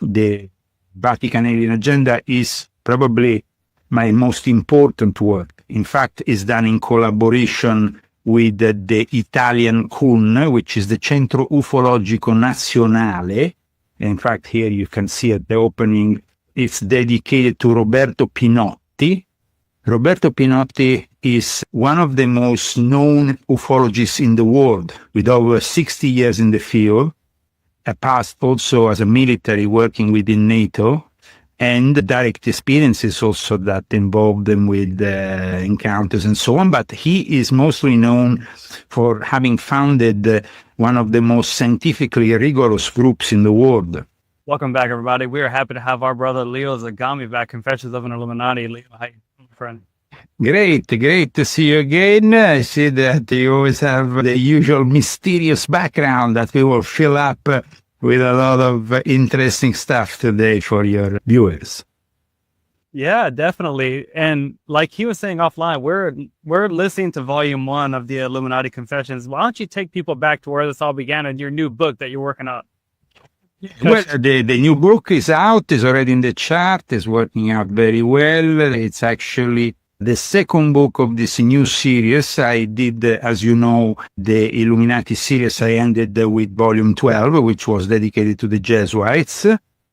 the Vatican alien agenda is probably my most important work. In fact, it's done in collaboration with the Italian CUN, which is the Centro Ufologico Nazionale. In fact, here you can see at the opening, it's dedicated to Roberto Pinotti. Roberto Pinotti is one of the most known ufologists in the world, with over 60 years in the field, a past also as a military working within NATO, and direct experiences also that involve them with encounters and so on. But he is mostly known for having founded one of the most scientifically rigorous groups in the world. Welcome back, everybody. We are happy to have our brother Leo Zagami back, Confessions of an Illuminati. Leo, hi, friend. Great to see you again. I see that you always have the usual mysterious background that we will fill up with a lot of interesting stuff today for your viewers. Yeah, definitely. And like he was saying offline, we're listening to volume 1 of the Illuminati Confessions. Why don't you take people back to where this all began in your new book that you're working on? Well, the new book is out, is already in the chart, is working out very well. It's actually the second book of this new series. I did, as you know, the Illuminati series. I ended with volume 12, which was dedicated to the Jesuits.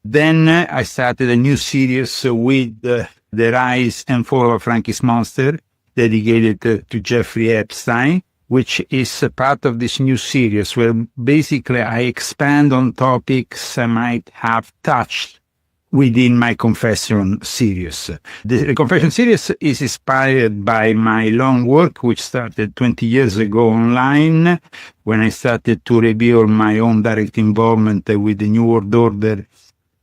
Then I started a new series with the rise and fall of Frankist monster, dedicated to Jeffrey Epstein, which is a part of this new series where basically I expand on topics I might have touched within my Confession series. The Confession series is inspired by my long work, which started 20 years ago online, when I started to reveal my own direct involvement with the New World Order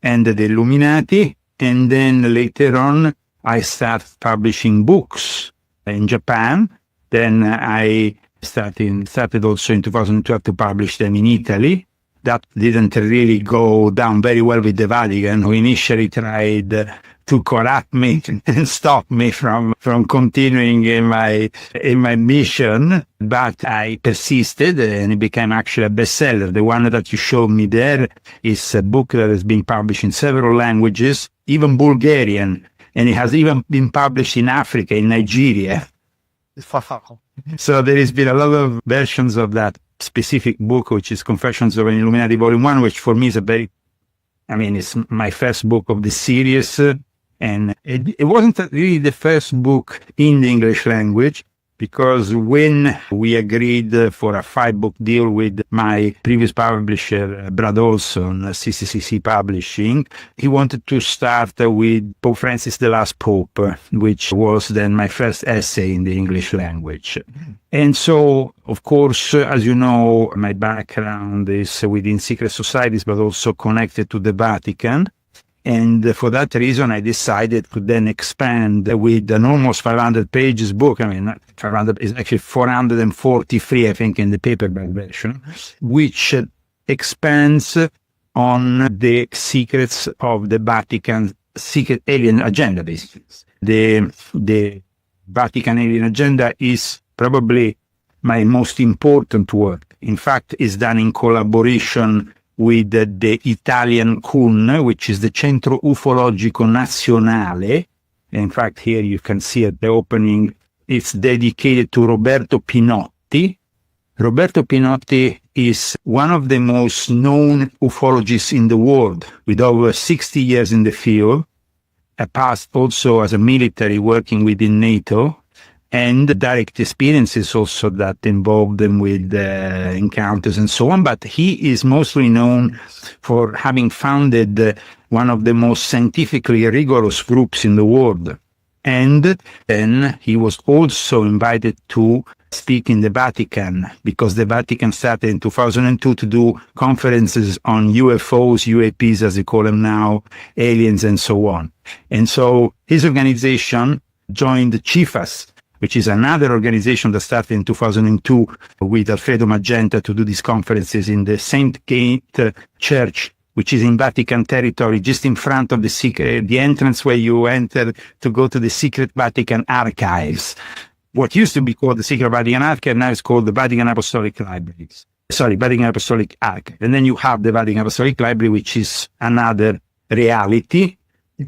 and the Illuminati. And then later on, I started publishing books in Japan. Then I started also in 2012 to publish them in Italy. That didn't really go down very well with the Vatican, who initially tried to corrupt me and stop me from continuing in my mission. But I persisted, and it became actually a bestseller. The one that you showed me there is a book that has been published in several languages, even Bulgarian, and it has even been published in Africa, in Nigeria. So there has been a lot of versions of that specific book, which is Confessions of an Illuminati Volume 1, which for me is it's my first book of the series. And it wasn't really the first book in the English language, because when we agreed for a 5-book deal with my previous publisher, Brad Olson, CCCC Publishing, he wanted to start with Pope Francis, the Last Pope, which was then my first essay in the English language. And so, of course, as you know, my background is within secret societies, but also connected to the Vatican. And for that reason, I decided to then expand with an almost 500 pages book. 500 is actually 443, I think, in the paperback version, which expands on the secrets of the Vatican's secret alien agenda, basically. The Vatican alien agenda is probably my most important work. In fact, it's done in collaboration with the Italian CUN, which is the Centro Ufologico Nazionale. In fact, here you can see at the opening, it's dedicated to Roberto Pinotti. Roberto Pinotti is one of the most known ufologists in the world, with over 60 years in the field, a past also as a military working within NATO, and direct experiences also that involve them with encounters and so on. But he is mostly known for having founded one of the most scientifically rigorous groups in the world. And then he was also invited to speak in the Vatican, because the Vatican started in 2002 to do conferences on UFOs, UAPs as they call them now, aliens and so on. And so his organization joined CIFAS, which is another organization that started in 2002 with Alfredo Magenta to do these conferences in the Saint Gate Church, which is in Vatican territory, just in front of the entrance where you enter to go to the secret Vatican archives. What used to be called the secret Vatican archive now is called the Vatican Apostolic Libraries. Vatican Apostolic Archive. And then you have the Vatican Apostolic Library, which is another reality.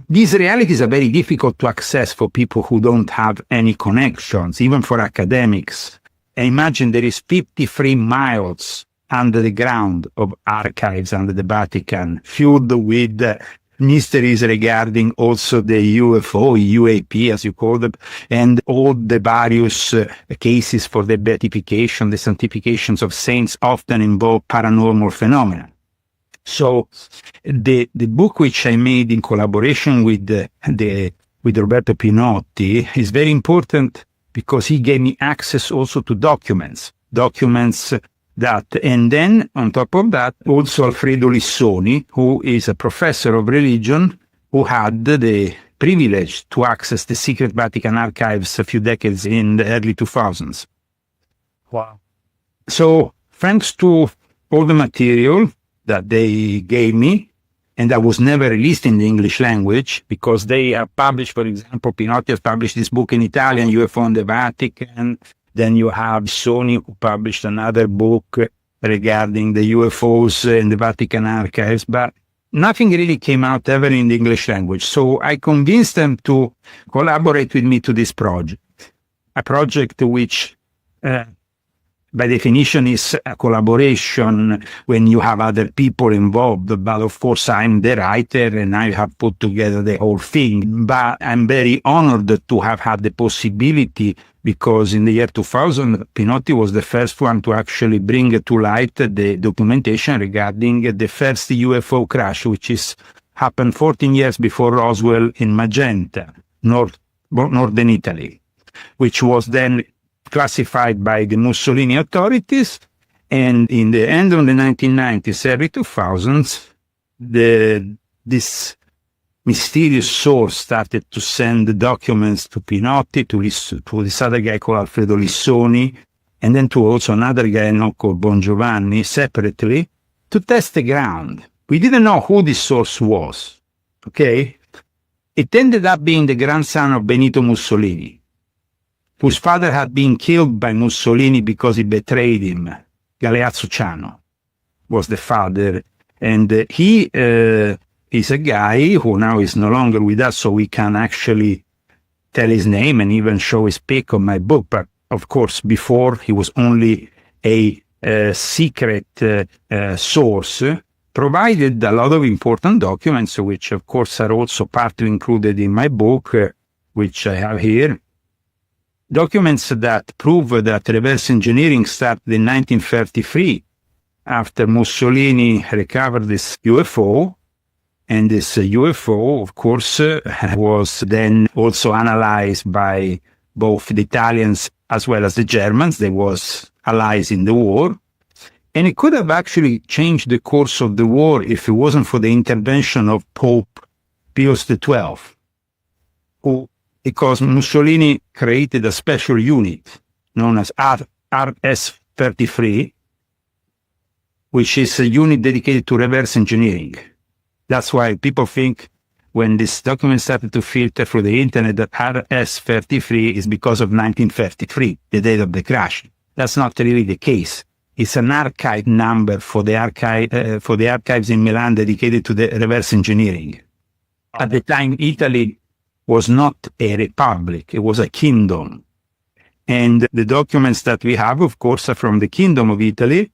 These realities are very difficult to access for people who don't have any connections, even for academics. And imagine there is 53 miles under the ground of archives under the Vatican, filled with mysteries regarding also the UFO, UAP, as you call them, and all the various cases for the beatification, the sanctifications of saints often involve paranormal phenomena. So the book which I made in collaboration with Roberto Pinotti is very important because he gave me access also to documents that, and then on top of that, also Alfredo Lissoni, who is a professor of religion, who had the privilege to access the secret Vatican archives a few decades in the early 2000s. Wow. So thanks to all the material that they gave me, and that was never released in the English language, because they have published, for example, Pinotti has published this book in Italian, UFO in the Vatican. Then you have Sony, who published another book regarding the UFOs in the Vatican archives, but nothing really came out ever in the English language. So I convinced them to collaborate with me to this project, a project which by definition is a collaboration when you have other people involved. But of course, I'm the writer and I have put together the whole thing. But I'm very honored to have had the possibility, because in the year 2000, Pinotti was the first one to actually bring to light the documentation regarding the first UFO crash, which happened 14 years before Roswell in Magenta, northern Italy, which was then classified by the Mussolini authorities. And in the end of the 1990s, early 2000s, this mysterious source started to send the documents to Pinotti, to this other guy called Alfredo Lissoni, and then to also another guy called Bongiovanni, separately, to test the ground. We didn't know who this source was, okay? It ended up being the grandson of Benito Mussolini, whose father had been killed by Mussolini because he betrayed him. Galeazzo Ciano was the father, and he is a guy who now is no longer with us, so we can actually tell his name and even show his pic on my book. But of course, before he was only a secret source, provided a lot of important documents, which of course are also partly included in my book, which I have here. Documents that prove that reverse engineering started in 1933, after Mussolini recovered this UFO. And this UFO, of course, was then also analyzed by both the Italians as well as the Germans. They was allies in the war. And it could have actually changed the course of the war if it wasn't for the intervention of Pope Pius XII, who, because Mussolini created a special unit known as RS-33, which is a unit dedicated to reverse engineering. That's why people think when this document started to filter through the internet that RS-33 is because of 1933, the date of the crash. That's not really the case. It's an archive number for the archives in Milan dedicated to the reverse engineering. At the time, Italy was not a republic, it was a kingdom. And the documents that we have, of course, are from the Kingdom of Italy,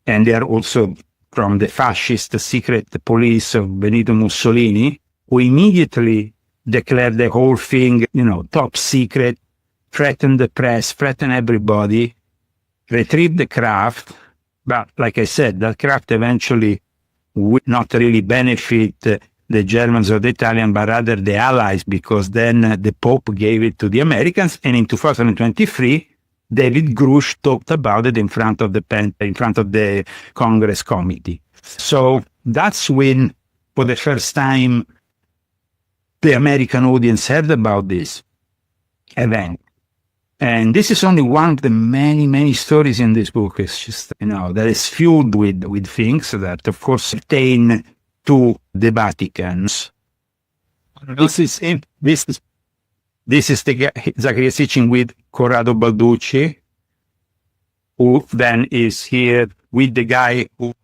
and they are also from the fascist secret police of Benito Mussolini, who immediately declared the whole thing, top secret, threatened the press, threatened everybody, retrieved the craft. But like I said, that craft eventually would not really benefit the Germans or the Italians, but rather the Allies, because then the Pope gave it to the Americans. And in 2023, David Grush talked about it in front of the Congress committee. So that's when, for the first time, the American audience heard about this event. And this is only one of the many, many stories in this book. It's just, that is filled with things that, of course, pertain to the Vatican. This is the Zacharias teaching with Corrado Balducci, who then is here with the guy who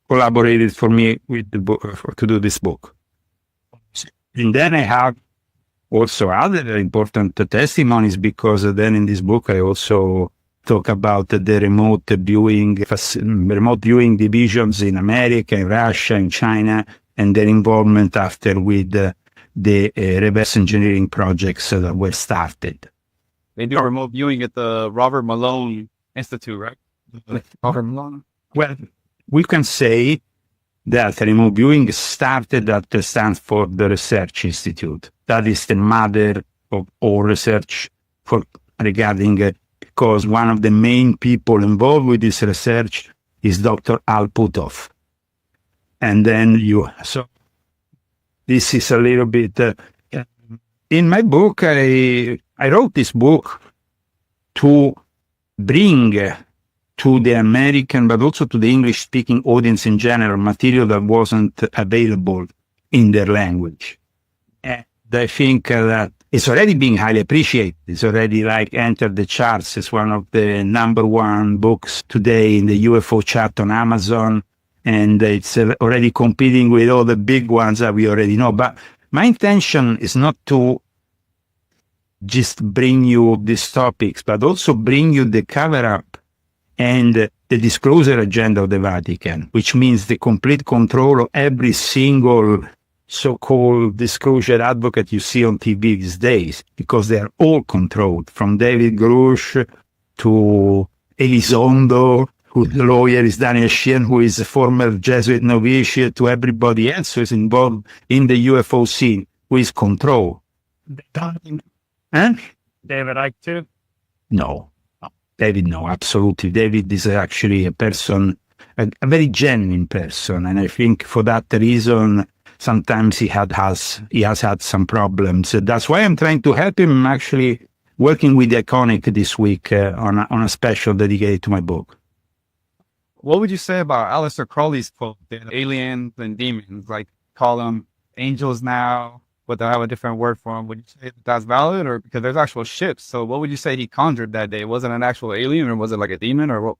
collaborated for me with the book to do this book. And then I have also other important testimonies, because then in this book I also talk about the remote viewing divisions in America, in Russia, in China, and their involvement after with the reverse engineering projects that were started. They do remote viewing at the Robert Malone Institute, right? Robert Malone. Well, we can say that remote viewing started at the Stanford Research Institute. That is the mother of all research regarding because one of the main people involved with this research is Dr. Al Puthoff. And then so this is a little bit, in my book, I wrote this book to bring to the American, but also to the English-speaking audience in general, material that wasn't available in their language. And I think that it's already being highly appreciated. It's already entered the charts. It's one of the #1 books today in the UFO chart on Amazon. And it's already competing with all the big ones that we already know. But my intention is not to just bring you these topics, but also bring you the cover-up and the disclosure agenda of the Vatican, which means the complete control of every single so-called disclosure advocate you see on TV these days, because they are all controlled, from David Grush to Elizondo, whose lawyer is Daniel Sheehan, who is a former Jesuit novitiate, to everybody else who is involved in the UFO scene, who is controlled. And David Icke too? No. David, no, absolutely. David is actually a person, a very genuine person. And I think for that reason, sometimes he has had some problems. That's why I'm trying to help him. I'm actually working with the Iconic this week on a special dedicated to my book. What would you say about Aleister Crowley's quote, that aliens and demons, call them angels now, but they have a different word for them? Would you say that that's valid, or because there's actual ships? So what would you say he conjured that day? Was it an actual alien, or was it like a demon, or what?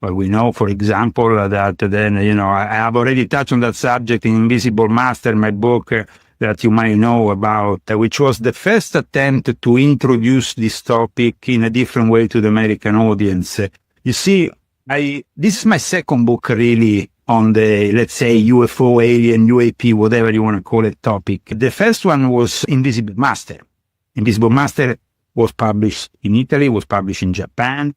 Well, we know, for example, that then, I have already touched on that subject in Invisible Master, my book that you might know about, which was the first attempt to introduce this topic in a different way to the American audience. You see, this is my second book really on the, let's say, UFO, alien, UAP, whatever you want to call it, topic. The first one was Invisible Master. Invisible Master was published in Italy, was published in Japan.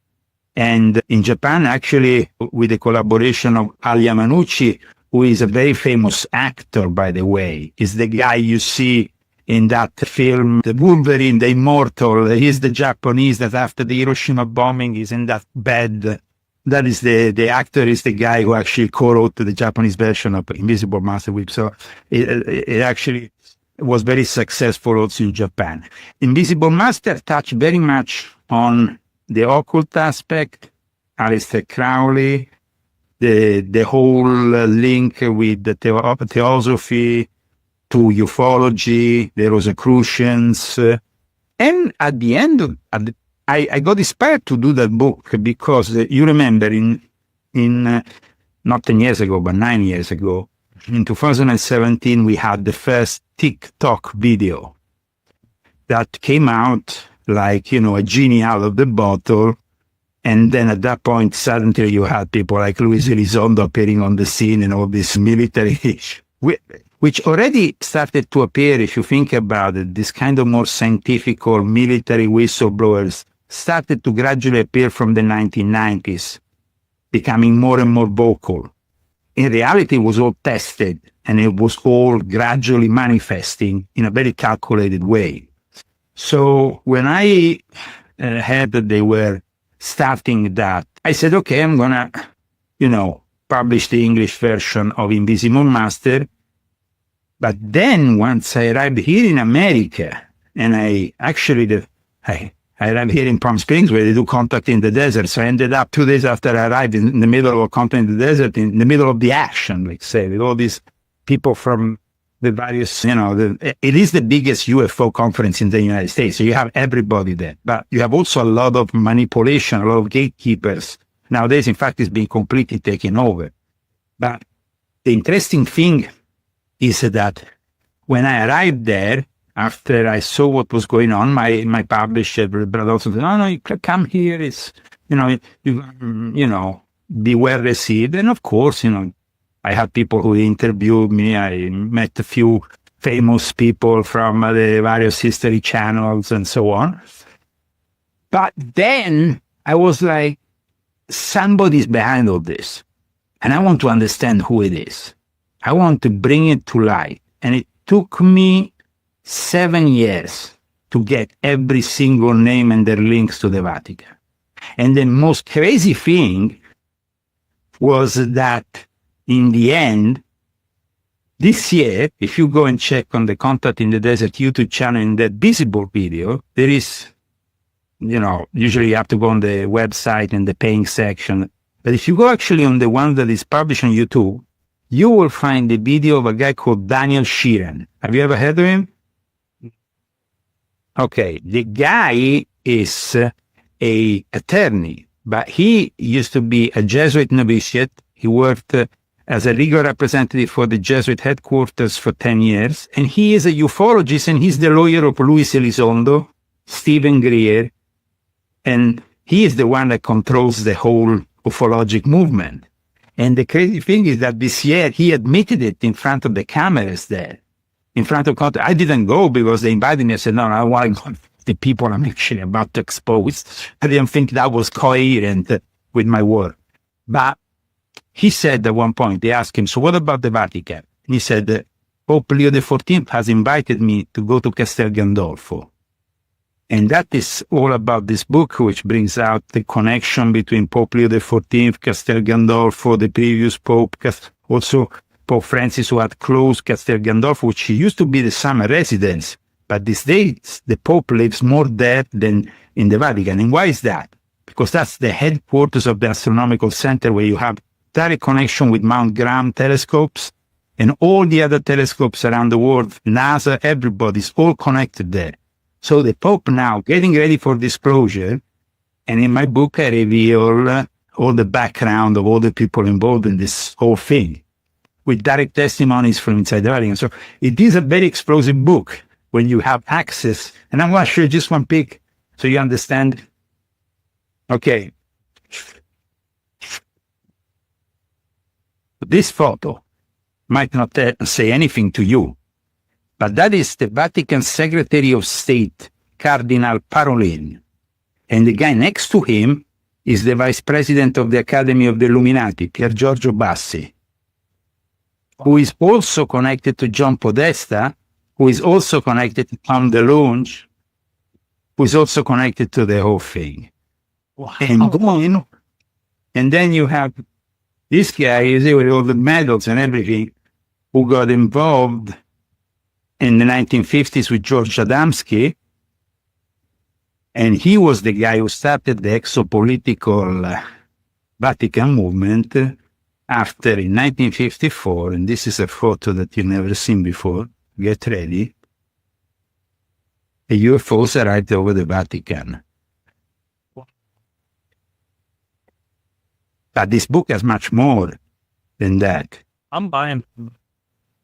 And in Japan, actually, with the collaboration of Alia Manucci, who is a very famous actor, by the way, is the guy you see in that film, The Wolverine, the Immortal. He's the Japanese that after the Hiroshima bombing is in that bed. That is the actor is the guy who actually co-wrote the Japanese version of Invisible Master Whip. So it actually was very successful also in Japan. Invisible Master touched very much on the occult aspect, Aleister Crowley, the whole link with the theosophy to ufology, the Rosicrucians. And at the end, I got inspired to do that book because you remember in not 10 years ago, but 9 years ago, in 2017, we had the first TikTok video that came out like, a genie out of the bottle. And then at that point, suddenly you had people like Luis Elizondo appearing on the scene and all this military, which already started to appear, if you think about it. This kind of more scientific or military whistleblowers started to gradually appear from the 1990s, becoming more and more vocal. In reality, it was all tested, and it was all gradually manifesting in a very calculated way. So when I heard that they were starting that, I said, okay, I'm going to, publish the English version of Invisible Master. But then once I arrived here in America, and I arrived here in Palm Springs where they do Contact in the Desert. So I ended up 2 days after I arrived in the middle of Contact in the Desert, in the middle of the action, let's say, with all these people from the various, it is the biggest UFO conference in the United States. So you have everybody there, but you have also a lot of manipulation, a lot of gatekeepers, Nowadays, in fact, it's been completely taken over. But the interesting thing is that when I arrived there, after I saw what was going on, my publisher, brother, also said, no, you come here. It's, be well received. And of course, I had people who interviewed me. I met a few famous people from the various history channels and so on. But then I was like, somebody's behind all this. And I want to understand who it is. I want to bring it to light. And it took me 7 years to get every single name and their links to the Vatican. And the most crazy thing was that in the end, this year, if you go and check on the Contact in the Desert YouTube channel in that visible video, there is, usually you have to go on the website and the paying section. But if you go actually on the one that is published on YouTube, you will find the video of a guy called Daniel Sheeran. Have you ever heard of him? Okay, the guy is a attorney, but he used to be a Jesuit novitiate. He worked as a legal representative for the Jesuit headquarters for 10 years. And he is a ufologist, and he's the lawyer of Luis Elizondo, Stephen Greer. And he is the one that controls the whole ufologic movement. And the crazy thing is that this year he admitted it in front of the cameras there, in front of Contact. I didn't go because they invited me. I said, no, I want to go. The people I'm actually about to expose. I didn't think that was coherent with my work. But he said at one point, they asked him, so what about the Vatican? And he said, Pope Leo XIV has invited me to go to Castel Gandolfo. And that is all about this book, which brings out the connection between Pope Leo XIV, Castel Gandolfo, the previous Pope, also Pope Francis, who had closed Castel Gandolfo, which used to be the summer residence. But these days, the Pope lives more there than in the Vatican. And why is that? Because that's the headquarters of the astronomical center, where you have direct connection with Mount Graham telescopes and all the other telescopes around the world, NASA, everybody's all connected there. So the Pope now getting ready for disclosure, and in my book I reveal all the background of all the people involved in this whole thing, with direct testimonies from inside the Vatican. So it is a very explosive book when you have access. And I'm going to show you just one pic so you understand. Okay. This photo might not say anything to you, but that is the Vatican Secretary of State, Cardinal Parolin. And the guy next to him is the Vice President of the Academy of the Illuminati, Pier Giorgio Bassi, who is also connected to John Podesta, who is also connected to Tom DeLonge, who is also connected to the whole thing. Wow. And then you have this guy, you see, with all the medals and everything, who got involved in the 1950s with George Adamski. And he was the guy who started the exopolitical Vatican movement after, in 1954, and this is a photo that you've never seen before, get ready, a UFOs arrived over the Vatican. But this book has much more than that. I'm buying.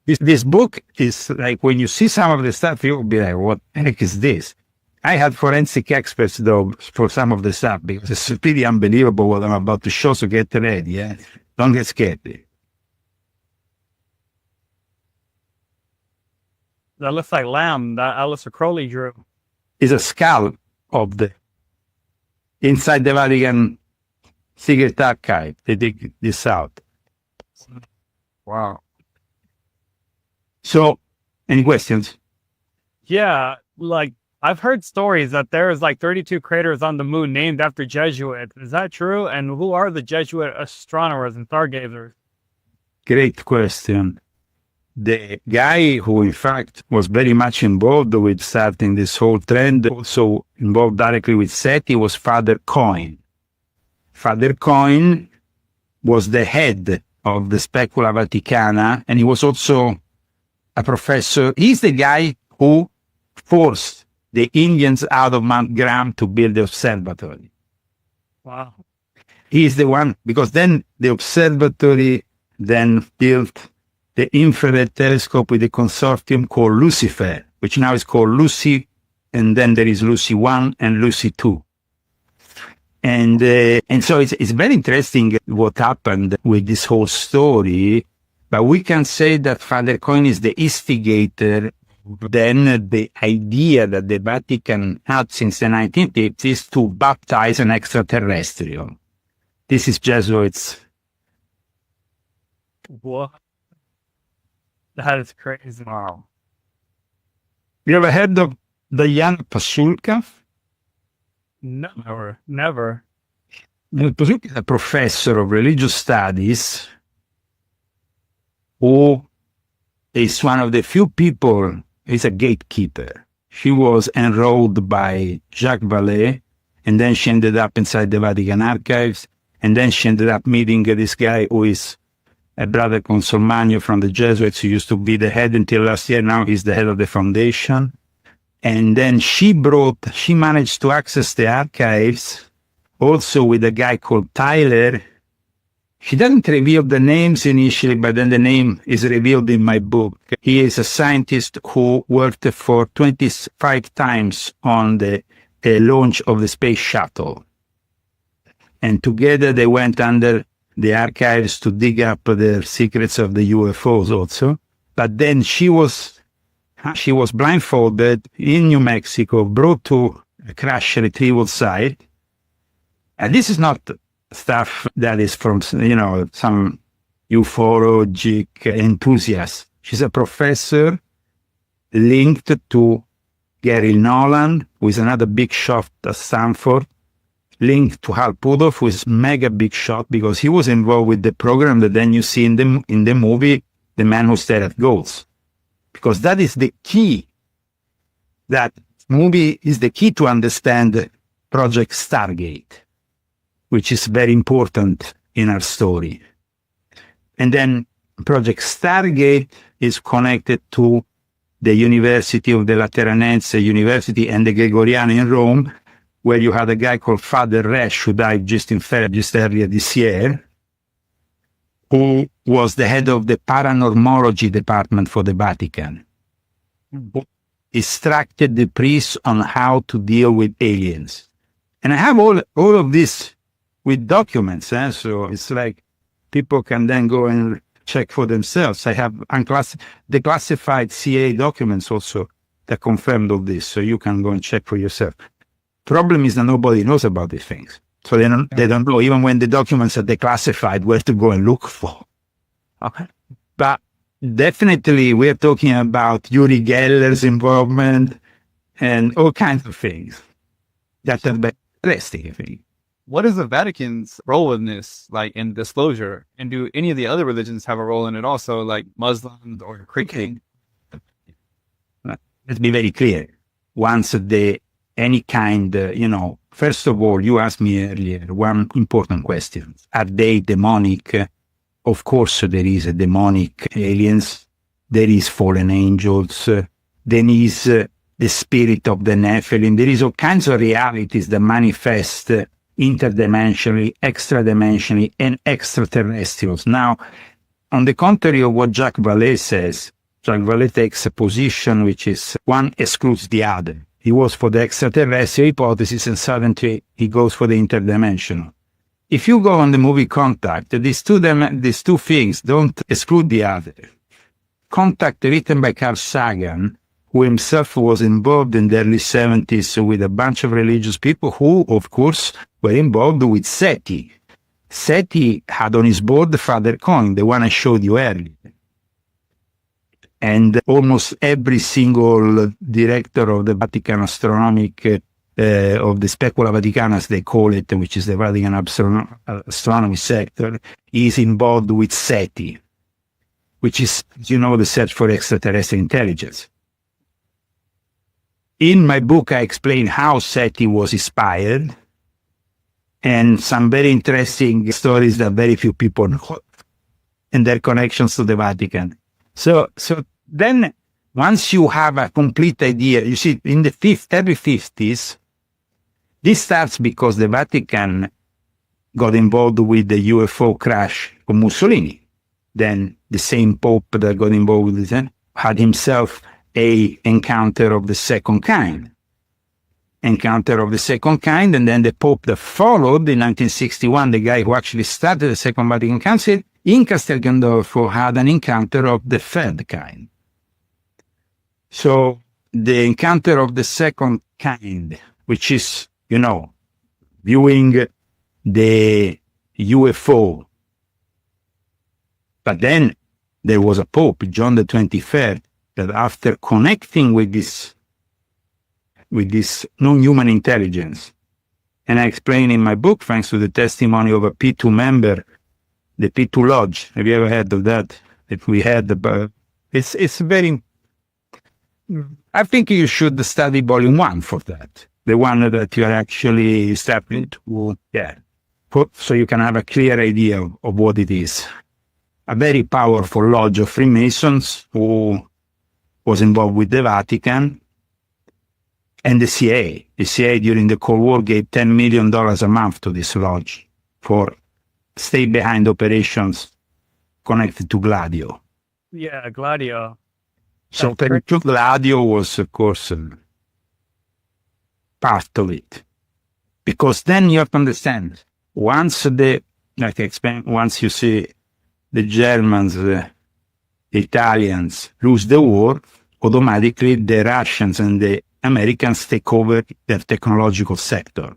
This book is like, when you see some of the stuff, you'll be like, what the heck is this? I had forensic experts, though, for some of the stuff, because it's pretty unbelievable what I'm about to show, so get ready, yeah? Don't get scared. That looks like lamb that Aleister Crowley drew. Is a skull of the inside the Vatican secret archive. They dig this out. Wow. So, any questions? Yeah, like I've heard stories that there's like 32 craters on the moon named after Jesuits. Is that true? And who are the Jesuit astronomers and stargazers? Great question. The guy who, in fact, was very much involved with starting this whole trend, also involved directly with SETI, was Father Coyne. Father Coyne was the head of the Specula Vaticana, and he was also a professor. He's the guy who forced the Indians out of Mount Graham to build the observatory. Wow. he's the one, because then the observatory then built the infrared telescope with a consortium called Lucifer, which now is called Lucy, and then there is Lucy 1 and Lucy 2. And so it's very interesting what happened with this whole story, but we can say that Father Coyne is the instigator. Then the idea that the Vatican had since the 1950s is to baptize an extraterrestrial. This is Jesuits. What? That is crazy. Wow. You ever heard of Diana Pasulka? No, never. Pasulka is a professor of religious studies who is one of the few people, is a gatekeeper. She was enrolled by Jacques Vallée, and then she ended up inside the Vatican archives, and then she ended up meeting this guy who is a brother Consolmagno from the Jesuits, who used to be the head until last year. Now he's the head of the foundation. And then she managed to access the archives also with a guy called Tyler. She doesn't reveal the names initially, but then the name is revealed in my book. He is a scientist who worked for 25 times on the launch of the space shuttle. And together they went under the archives to dig up the secrets of the UFOs also. But then she was blindfolded in New Mexico, brought to a crash retrieval site. And this is not stuff that is from, some ufologic enthusiast. She's a professor linked to Gary Nolan, who is another big shot at Stanford, linked to Hal Puthoff, who is mega big shot because he was involved with the program that then you see in the movie, The Man Who Stared at Ghosts. Because that is the key. That movie is the key to understand Project Stargate, which is very important in our story. And then Project Stargate is connected to the University of the Lateranense University and the Gregoriana in Rome, where you had a guy called Father Resch, who died just earlier this year, who was the head of the paranormology department for the Vatican, who instructed the priests on how to deal with aliens. And I have all of this with documents, so it's like people can then go and check for themselves. I have declassified CIA documents also that confirmed all this, so you can go and check for yourself. Problem is that nobody knows about these things. So they don't know, even when the documents are declassified, where to go and look for. Okay. But definitely we're talking about Uri Geller's involvement and all kinds of things. That's the interesting thing. What is the Vatican's role in this, like in disclosure? And do any of the other religions have a role in it also, like Muslims or Christians? Okay. Let's be very clear. Once any kind, first of all, you asked me earlier one important question. Are they demonic? Of course, there is a demonic aliens. There is fallen angels. There is the spirit of the Nephilim. There is all kinds of realities that manifest interdimensionally, extradimensionally, and extraterrestrials. Now, on the contrary of what Jacques Vallée says, Jacques Vallée takes a position which is one excludes the other. He was for the extraterrestrial hypothesis, and suddenly he goes for the interdimensional. If you go on the movie Contact, these two things don't exclude the other. Contact, written by Carl Sagan, who himself was involved in the early 70s with a bunch of religious people who, of course, were involved with SETI. SETI had on his board Father Coyne, the one I showed you earlier. And almost every single director of the Vatican Astronomic, of the Specula Vaticana, as they call it, which is the Vatican Astronomy sector, is involved with SETI, which is, the search for extraterrestrial intelligence. In my book, I explain how SETI was inspired and some very interesting stories that very few people know and their connections to the Vatican. So then once you have a complete idea, you see, in the early 50s, this starts because the Vatican got involved with the UFO crash of Mussolini. Then the same Pope that got involved with it had himself a encounter of the second kind. And then the Pope that followed in 1961, the guy who actually started the Second Vatican Council, in Castel Gandolfo had an encounter of the third kind. So the encounter of the second kind, which is, viewing the UFO. But then there was a Pope, John the 23rd, that after connecting with this non-human intelligence, and I explain in my book, thanks to the testimony of a P2 member, the P2 Lodge. Have you ever heard of that? If we had it's very. I think you should study volume 1 for that, the one that you are actually stepping to, so you can have a clear idea of what it is. A very powerful lodge of Freemasons who was involved with the Vatican and the CIA. The CIA during the Cold War gave $10 million a month to this lodge for stay-behind operations connected to Gladio. Yeah, Gladio. So Gladio was, of course, part of it. Because then you have to understand, once you see the Germans, the Italians lose the war, automatically the Russians and the Americans take over their technological sector.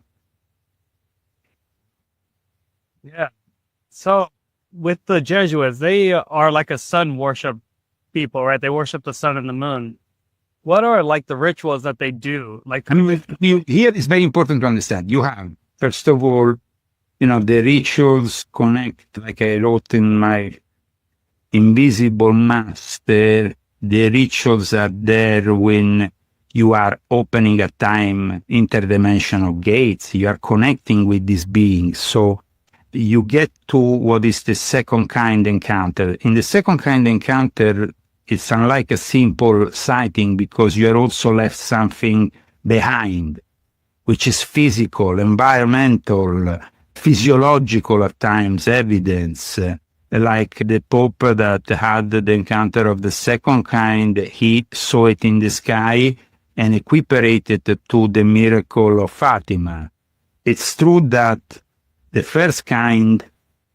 Yeah. So with the Jesuits, they are like a sun worship people, right? They worship the sun and the moon. What are like the rituals that they do? Here it's very important to understand. You have, first of all, the rituals connect, like I wrote in my Invisible Master, the rituals are there when you are opening a time interdimensional gates, you are connecting with these beings. So you get to what is the second kind encounter. In the second kind encounter, it's unlike a simple sighting because you are also left something behind, which is physical, environmental, physiological at times, evidence. Like the Pope that had the encounter of the second kind, he saw it in the sky and equiparated it to the miracle of Fatima. It's true that the first kind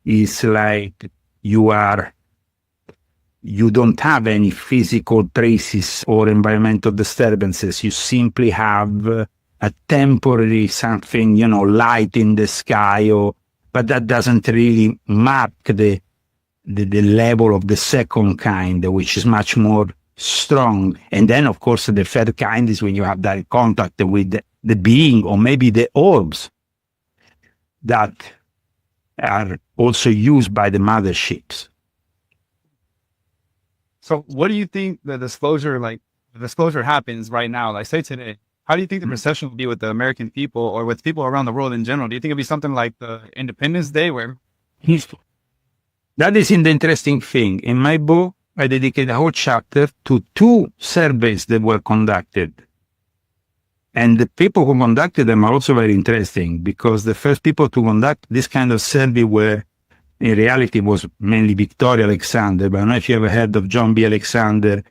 is like you don't have any physical traces or environmental disturbances. You simply have a temporary something, light in the sky, but that doesn't really mark the level of the second kind, which is much more strong. And then, of course, the third kind is when you have direct contact with the being or maybe the orbs that are also used by the motherships. So what do you think the disclosure happens right now, like say today? How do you think the perception will be with the American people or with people around the world in general? Do you think it'll be something like the Independence Day where... That is the interesting thing. In my book, I dedicate a whole chapter to 2 surveys that were conducted. And the people who conducted them are also very interesting because the first people to conduct this kind of survey were, in reality, was mainly Victoria Alexander. But I don't know if you ever heard of John B. Alexander.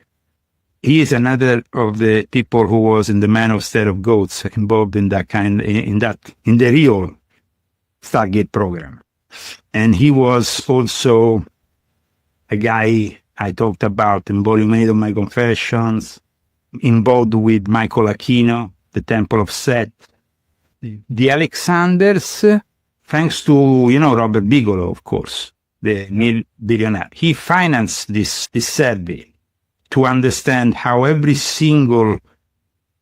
He is another of the people who was in the Man of State of Goats, involved in that in the real Stargate program. And he was also a guy I talked about in volume 8 of my Confessions, involved with Michael Aquino, the Temple of Sect. The Alexanders, thanks to, Robert Bigelow, of course, the billionaire, he financed this survey to understand how every single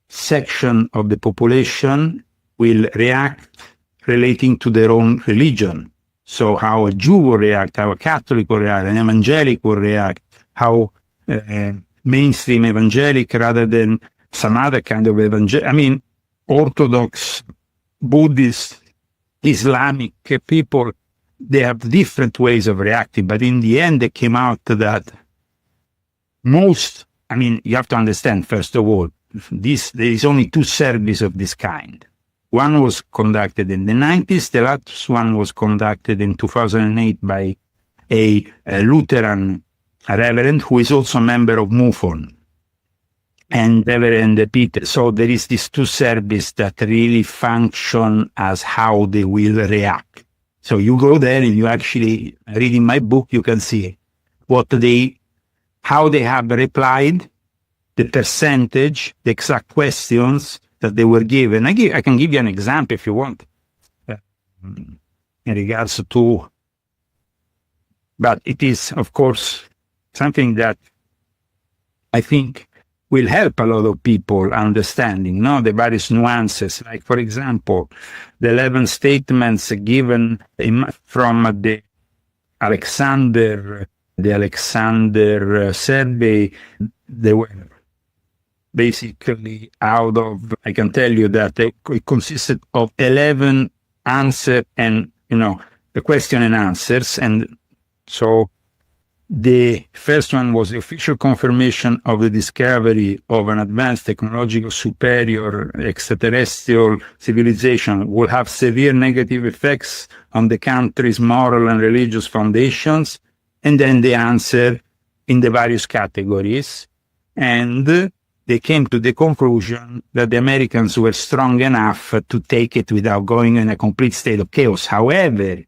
section of the population will react relating to their own religion. So how a Jew will react, how a Catholic will react, an evangelic will react, how mainstream evangelic rather than some other kind of evangelic, Orthodox, Buddhist, Islamic people, they have different ways of reacting. But in the end, they came out that you have to understand, first of all, there is only 2 surveys of this kind. One was conducted in the 90s. The last one was conducted in 2008 by a Lutheran reverend who is also a member of MUFON, and Reverend Peter. So there is these two services that really function as how they will react. So you go there and you actually read in my book, you can see how they have replied, the percentage, the exact questions that they were given. I can give you an example if you want, in regards to, but it is, of course, something that I think will help a lot of people understanding, the various nuances. Like, for example, the 11 statements given from the Alexander survey, they were basically out of, I can tell you that it consisted of 11 answers and, the question and answers. And so the first one was the official confirmation of the discovery of an advanced technological superior extraterrestrial civilization will have severe negative effects on the country's moral and religious foundations. And then the answer in the various categories. And they came to the conclusion that the Americans were strong enough to take it without going in a complete state of chaos. However,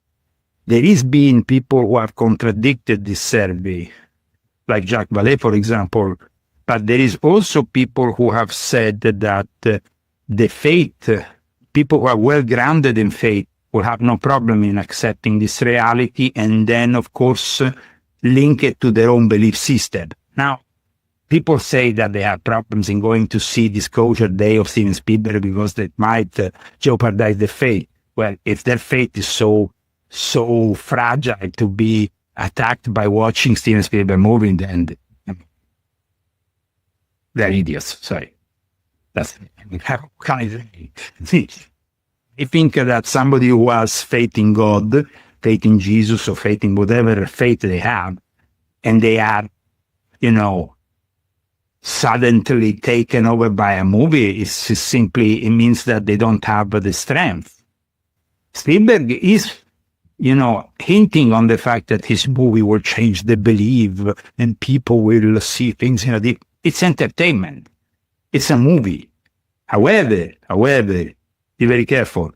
there is been people who have contradicted this survey, like Jacques Vallée, for example. But there is also people who have said that the faith, people who are well grounded in faith, will have no problem in accepting this reality and then, of course, link it to their own belief system. Now, people say that they have problems in going to see Disclosure Day of Steven Spielberg because that might jeopardize their faith. Well, if their faith is so fragile to be attacked by watching Steven Spielberg movie, then they're idiots. Sorry. That's, how can I say? I think that somebody who has faith in God, faith in Jesus, or faith in whatever faith they have, and they are, suddenly taken over by a movie, it means that they don't have the strength. Spielberg is, hinting on the fact that his movie will change the belief and people will see things, it's entertainment. It's a movie. However, be very careful.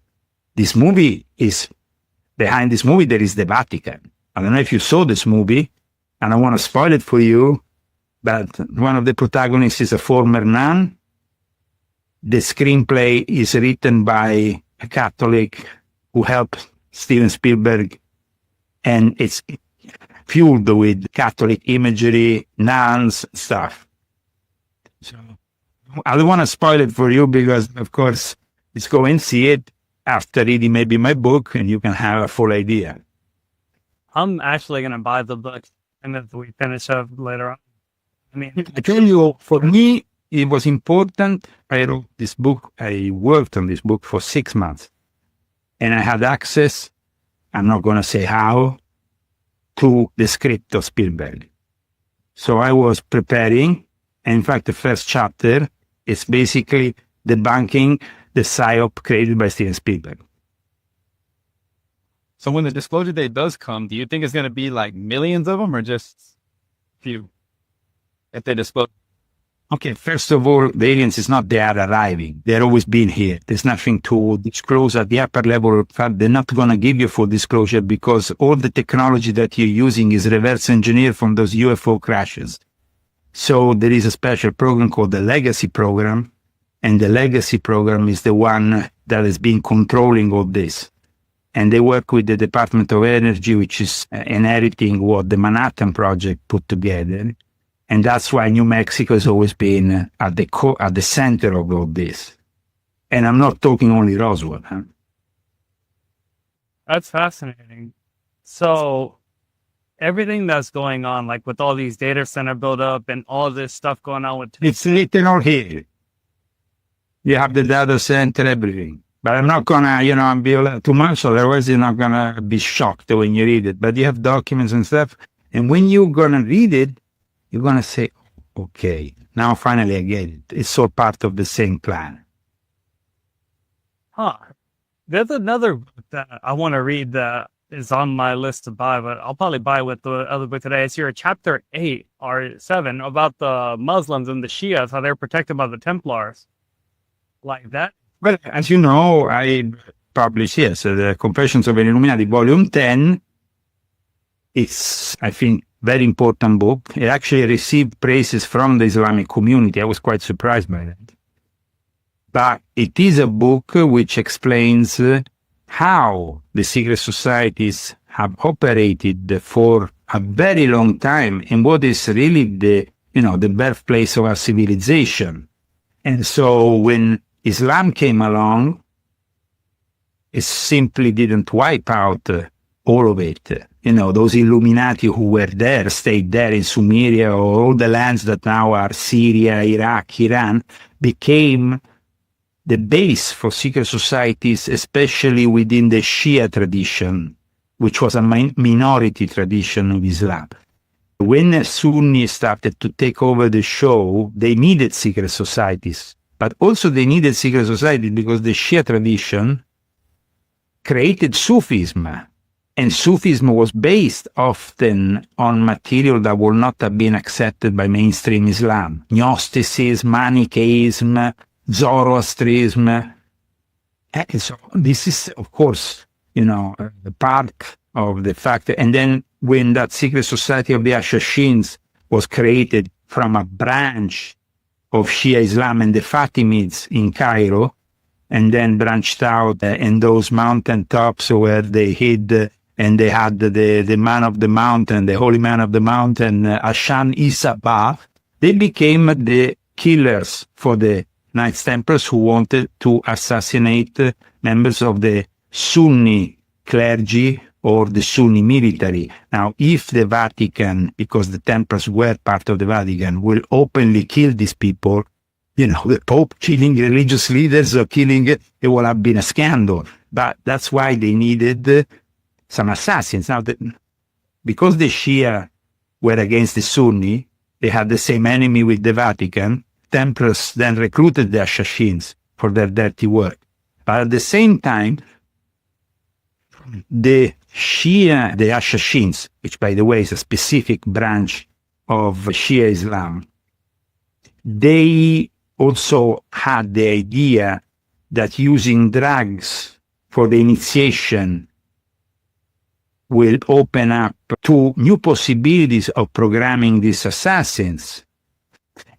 This movie behind this movie, there is the Vatican. I don't know if you saw this movie, and I want to spoil it for you, but one of the protagonists is a former nun. The screenplay is written by a Catholic who helped Steven Spielberg, and it's fueled with Catholic imagery, nuns, stuff. So I don't want to spoil it for you because, of course, let's go and see it after reading maybe my book, and you can have a full idea. I'm actually going to buy the book, and if we finish up later on. I tell you, for me, it was important. I wrote this book. I worked on this book for 6 months, and I had access, I'm not going to say how, to the script of Spielberg. So I was preparing, and in fact, the first chapter is basically debunking the psyop created by Steven Spielberg. So when the Disclosure Day does come, do you think it's going to be like millions of them or just few? If they disclose. Okay, first of all, the aliens is not they are arriving. They're always been here. There's nothing to disclose at the upper level. In fact, they're not going to give you full disclosure because all the technology that you're using is reverse engineered from those UFO crashes. So there is a special program called the Legacy Program, and the Legacy Program is the one that has been controlling all this. And they work with the Department of Energy, which is inheriting what the Manhattan Project put together. And that's why New Mexico has always been at the center of all this. And I'm not talking only Roswell. Huh? That's fascinating. So everything that's going on, like with all these data center buildup and all this stuff going on with... It's written all here. You have the data center, everything. But I'm not going to, be too much, otherwise you're not going to be shocked when you read it. But you have documents and stuff. And when you're going to read it, you're going to say, okay, now finally I get it. It's all part of the same plan. Huh. There's another book that I want to read that is on my list to buy, but I'll probably buy with the other book today. It's here, chapter 8 or 7 about the Muslims and the Shias, how they're protected by the Templars. Like that. Well, as you know, I published, yes, the Confessions of an Illuminati, Volume 10. It's, I think, very important book. It actually received praises from the Islamic community. I was quite surprised by that. But it is a book which explains how the secret societies have operated for a very long time in what is really the birthplace of our civilization. And so when Islam came along, it simply didn't wipe out all of it. Those Illuminati who were there, stayed there in Sumeria, or all the lands that now are Syria, Iraq, Iran, became the base for secret societies, especially within the Shia tradition, which was a minority tradition of Islam. When Sunni started to take over the show, they needed secret societies, but also they needed secret societies because the Shia tradition created Sufism, and Sufism was based often on material that would not have been accepted by mainstream Islam. Gnosticism, Manichaeism, Zoroastrianism. And so this is, of course, part of the fact. And then when that secret society of the Assassins was created from a branch of Shia Islam and the Fatimids in Cairo, and then branched out in those mountain tops where they hid, and they had the man of the mountain, the holy man of the mountain, Hashan Isabah, they became the killers for the Knights Templars who wanted to assassinate members of the Sunni clergy or the Sunni military. Now, if the Vatican, because the Templars were part of the Vatican, will openly kill these people, the Pope killing religious leaders or killing, it will have been a scandal. But that's why they needed some assassins. Now, because the Shia were against the Sunni, they had the same enemy with the Vatican. Templars then recruited the Assassins for their dirty work. But at the same time, the Shia, the Assassins, which by the way is a specific branch of Shia Islam, they also had the idea that using drugs for the initiation will open up to new possibilities of programming these assassins.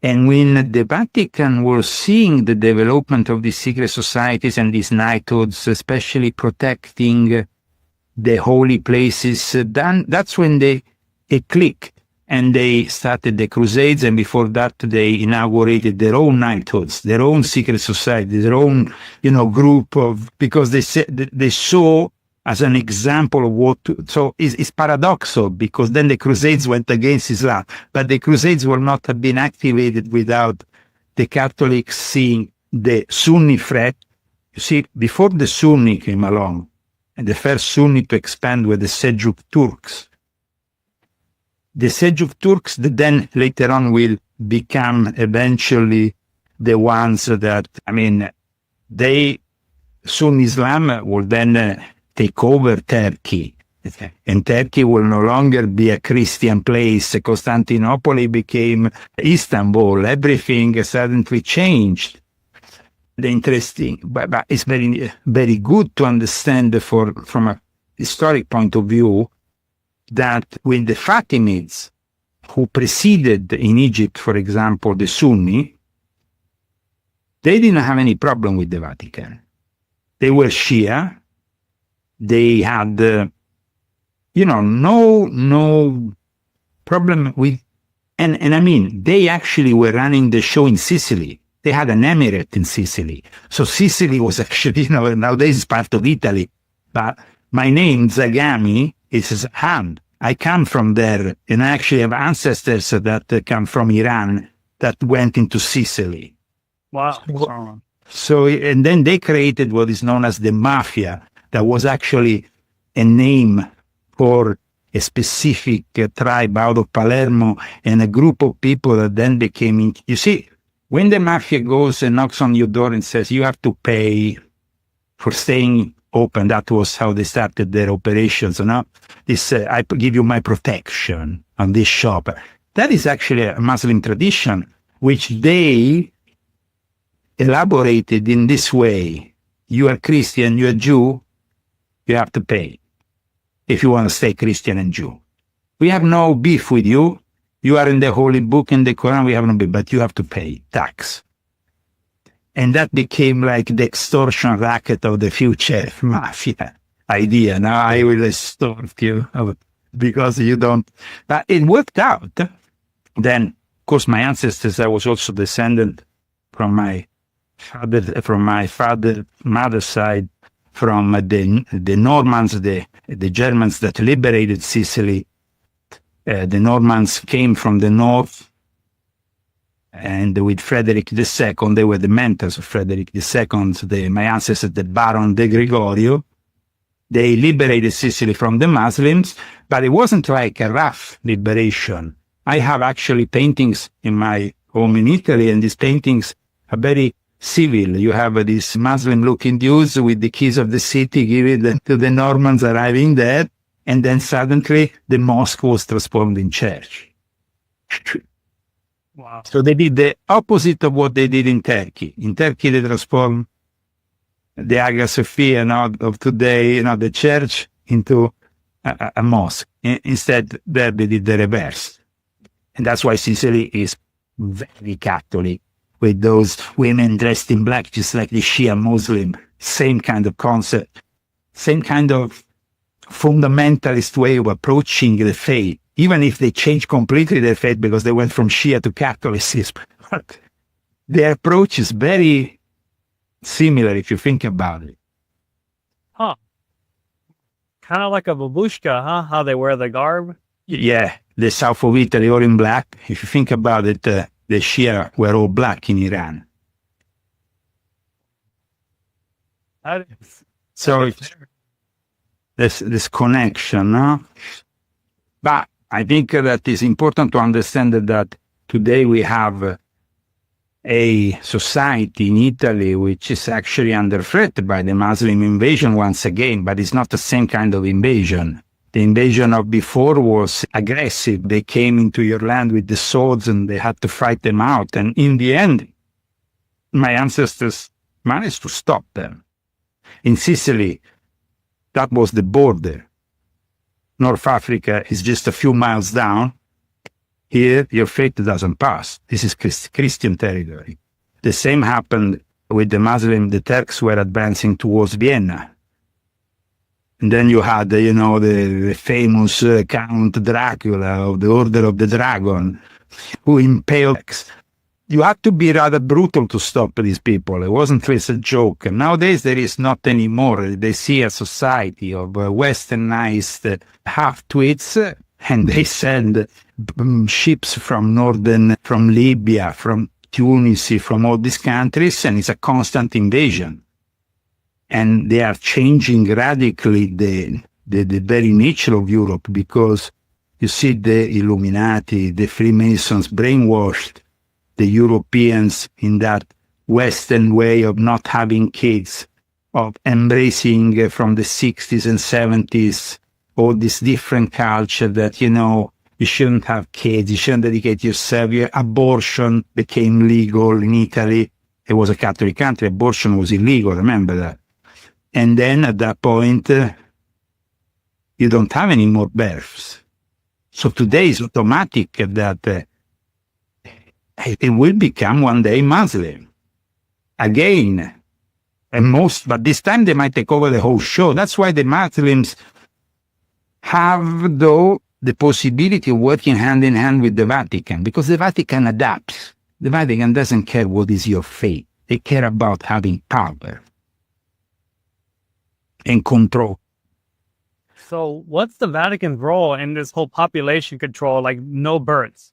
And when the Vatican was seeing the development of these secret societies and these knighthoods, especially protecting the holy places, then that's when it clicked. And they started the Crusades, and before that they inaugurated their own knighthoods, their own secret society, their own, group of, because they saw as an example of what, so it's paradoxical, because then the Crusades went against Islam, but the Crusades will not have been activated without the Catholics seeing the Sunni threat. You see, before the Sunni came along, and the first Sunni to expand were the Seljuk Turks. The Seljuk Turks that then later on will become eventually the ones that, Sunni Islam will then take over Turkey. And Turkey will no longer be a Christian place. Constantinople became Istanbul. Everything suddenly changed. The interesting, but it's very, very good to understand from a historic point of view that when the Fatimids, who preceded in Egypt, for example, the Sunni, they didn't have any problem with the Vatican. They were Shia. They had, no problem with, and they actually were running the show in Sicily. They had an emirate in Sicily. So Sicily was actually, nowadays it's part of Italy. But my name, Zagami, is Han. I come from there, and I actually have ancestors that come from Iran that went into Sicily. Wow. So, and then they created what is known as the mafia. That was actually a name for a specific tribe out of Palermo, and a group of people that then became, you see, when the mafia goes and knocks on your door and says, you have to pay for staying open. That was how they started their operations. This I give you my protection on this shop. That is actually a Muslim tradition, which they elaborated in this way. You are Christian, you are Jew, you have to pay if you want to stay Christian and Jew. We have no beef with you. You are in the Holy Book, in the Quran, we have no beef, but you have to pay tax. And that became like the extortion racket of the future mafia idea. Now I will extort you because you don't. But it worked out. Then, of course, my ancestors, I was also descendant from my mother's side, from the Normans, the Germans that liberated Sicily. The Normans came from the north, and with Frederick II, they were the mentors of Frederick II, my ancestors, the Baron de Gregorio. They liberated Sicily from the Muslims, but it wasn't like a rough liberation. I have actually paintings in my home in Italy, and these paintings are very civil. You have these Muslim-looking dudes with the keys of the city, giving them to the Normans arriving there, and then suddenly the mosque was transformed in church. Wow. So they did the opposite of what they did in Turkey. In Turkey, they transformed the Hagia Sophia of today, the church, into a mosque. Instead, there they did the reverse. And that's why Sicily is very Catholic, with those women dressed in black, just like the Shia Muslim. Same kind of concept, same kind of fundamentalist way of approaching the faith, even if they changed completely their faith because they went from Shia to Catholicism. But their approach is very similar if you think about it. Huh. Kind of like a babushka, huh? How they wear the garb. Yeah, the south of Italy all in black. If you think about it, the Shia were all black in Iran. That is, So this connection, no? But I think that it's important to understand that today we have a society in Italy which is actually under threat by the Muslim invasion once again, but it's not the same kind of invasion. The invasion of before was aggressive. They came into your land with the swords and they had to fight them out. And in the end, my ancestors managed to stop them. In Sicily, that was the border. North Africa is just a few miles down. Here, your faith doesn't pass. This is Christian territory. The same happened with the Muslim. The Turks were advancing towards Vienna. And then you had, the famous Count Dracula of the Order of the Dragon, who impaled. You had to be rather brutal to stop these people. It wasn't just a joke. And nowadays, there is not anymore. They see a society of westernized half-twits, and they send ships from Libya, from Tunis, from all these countries, and it's a constant invasion. And they are changing radically the very nature of Europe, because you see the Illuminati, the Freemasons brainwashed the Europeans in that Western way of not having kids, of embracing from the 60s and 70s all this different culture that, you shouldn't have kids, you shouldn't dedicate yourself. Abortion became legal in Italy. It was a Catholic country. Abortion was illegal, remember that. And then at that point, you don't have any more births. So today it's automatic that it will become one day Muslim. Again, but this time they might take over the whole show. That's why the Muslims have, though, the possibility of working hand in hand with the Vatican, because the Vatican adapts. The Vatican doesn't care what is your faith. They care about having power and control. so what's the Vatican's role in this whole population control, like no births?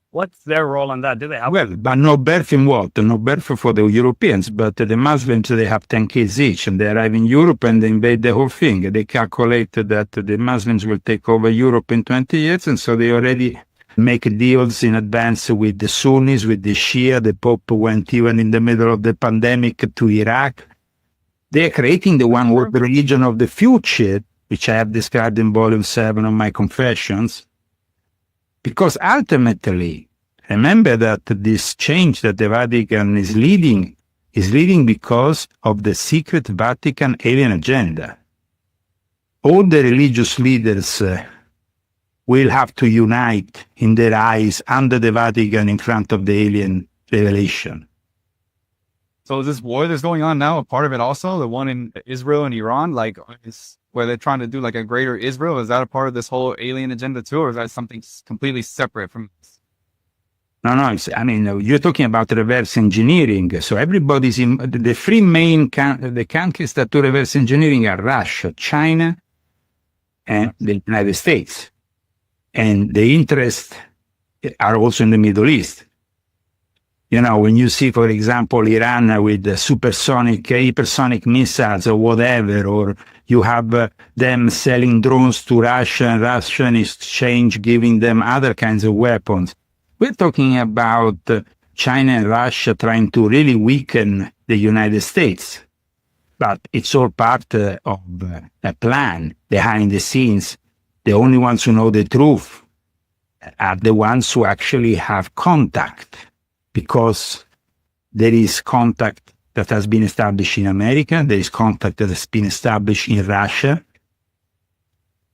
What's their role in that? Do they have? Well, but no birth in what? No birth for the Europeans, but the Muslims, they have 10 kids each, and they arrive in Europe and they invade the whole thing. They calculate that the Muslims will take over Europe in 20 years, and so they already make deals in advance with the Sunnis, with the Shia. The Pope went even in the middle of the pandemic to Iraq They are creating the one world religion of the future, which I have described in volume 7 of my Confessions, because ultimately, remember that this change that the Vatican is leading because of the secret Vatican alien agenda. All the religious leaders will have to unite in their eyes under the Vatican in front of the alien revelation. So is this war that's going on now a part of it also? The one in Israel and Iran, like where they're trying to do like a greater Israel? Is that a part of this whole alien agenda too, or is that something completely separate from this? No, you're talking about reverse engineering. So everybody's in the three main the countries that do reverse engineering are Russia, China, and the United States. And the interests are also in the Middle East. When you see, for example, Iran with the supersonic, hypersonic missiles or whatever, or you have them selling drones to Russia and Russia in exchange giving them other kinds of weapons. We're talking about China and Russia trying to really weaken the United States. But it's all part of a plan behind the scenes. The only ones who know the truth are the ones who actually have contact, because there is contact that has been established in America, there is contact that has been established in Russia.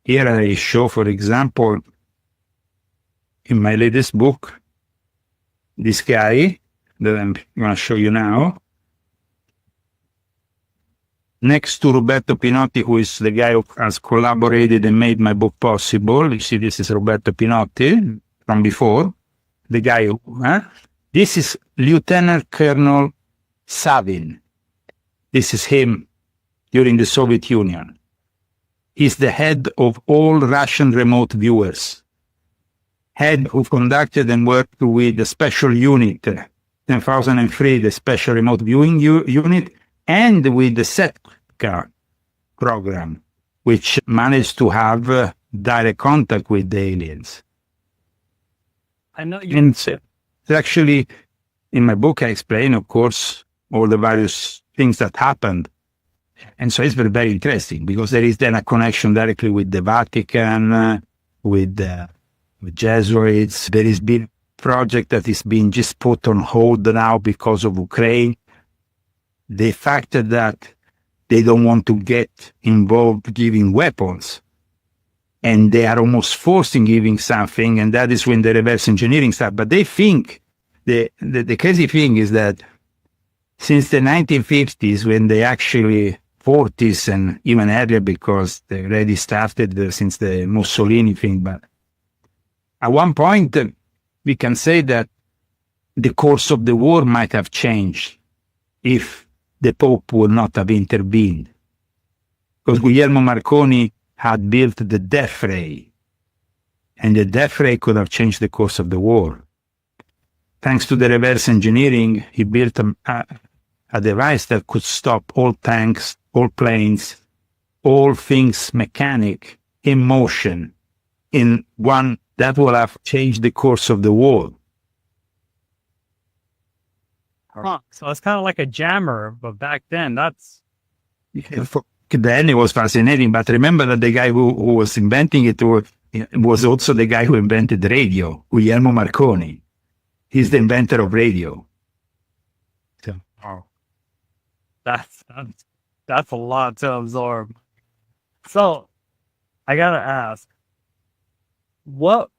Here I show, for example, in my latest book, this guy that I'm going to show you now, next to Roberto Pinotti, who is the guy who has collaborated and made my book possible. You see, this is Roberto Pinotti from before. The guy who, this is Lieutenant Colonel Savin. This is him during the Soviet Union. He's the head of all Russian remote viewers. Head who conducted and worked with the special unit, 10,003, the special remote viewing unit, and with the Sect program, which managed to have direct contact with the aliens. I know you. And actually, in my book, I explain, of course, all the various things that happened. And so it's very, very interesting, because there is then a connection directly with the Vatican, with Jesuits. There has been a project that is being just put on hold now because of Ukraine. The fact that they don't want to get involved giving weapons, and they are almost forced in giving something, and that is when the reverse engineering starts. But they think, the crazy thing is that since the 1950s, when they actually, 40s and even earlier, because they already started since the Mussolini thing, but at one point, we can say that the course of the war might have changed if the Pope would not have intervened. Because Guglielmo Marconi had built the death ray, and the death ray could have changed the course of the war. Thanks to the reverse engineering, he built a device that could stop all tanks, all planes, all things mechanic in motion, in one that will have changed the course of the war. Huh. So it's kind of like a jammer, but back then, Then it was fascinating, but remember that the guy who was inventing it was also the guy who invented radio, Guglielmo Marconi. He's the inventor of radio. So, that's a lot to absorb. So I gotta ask, what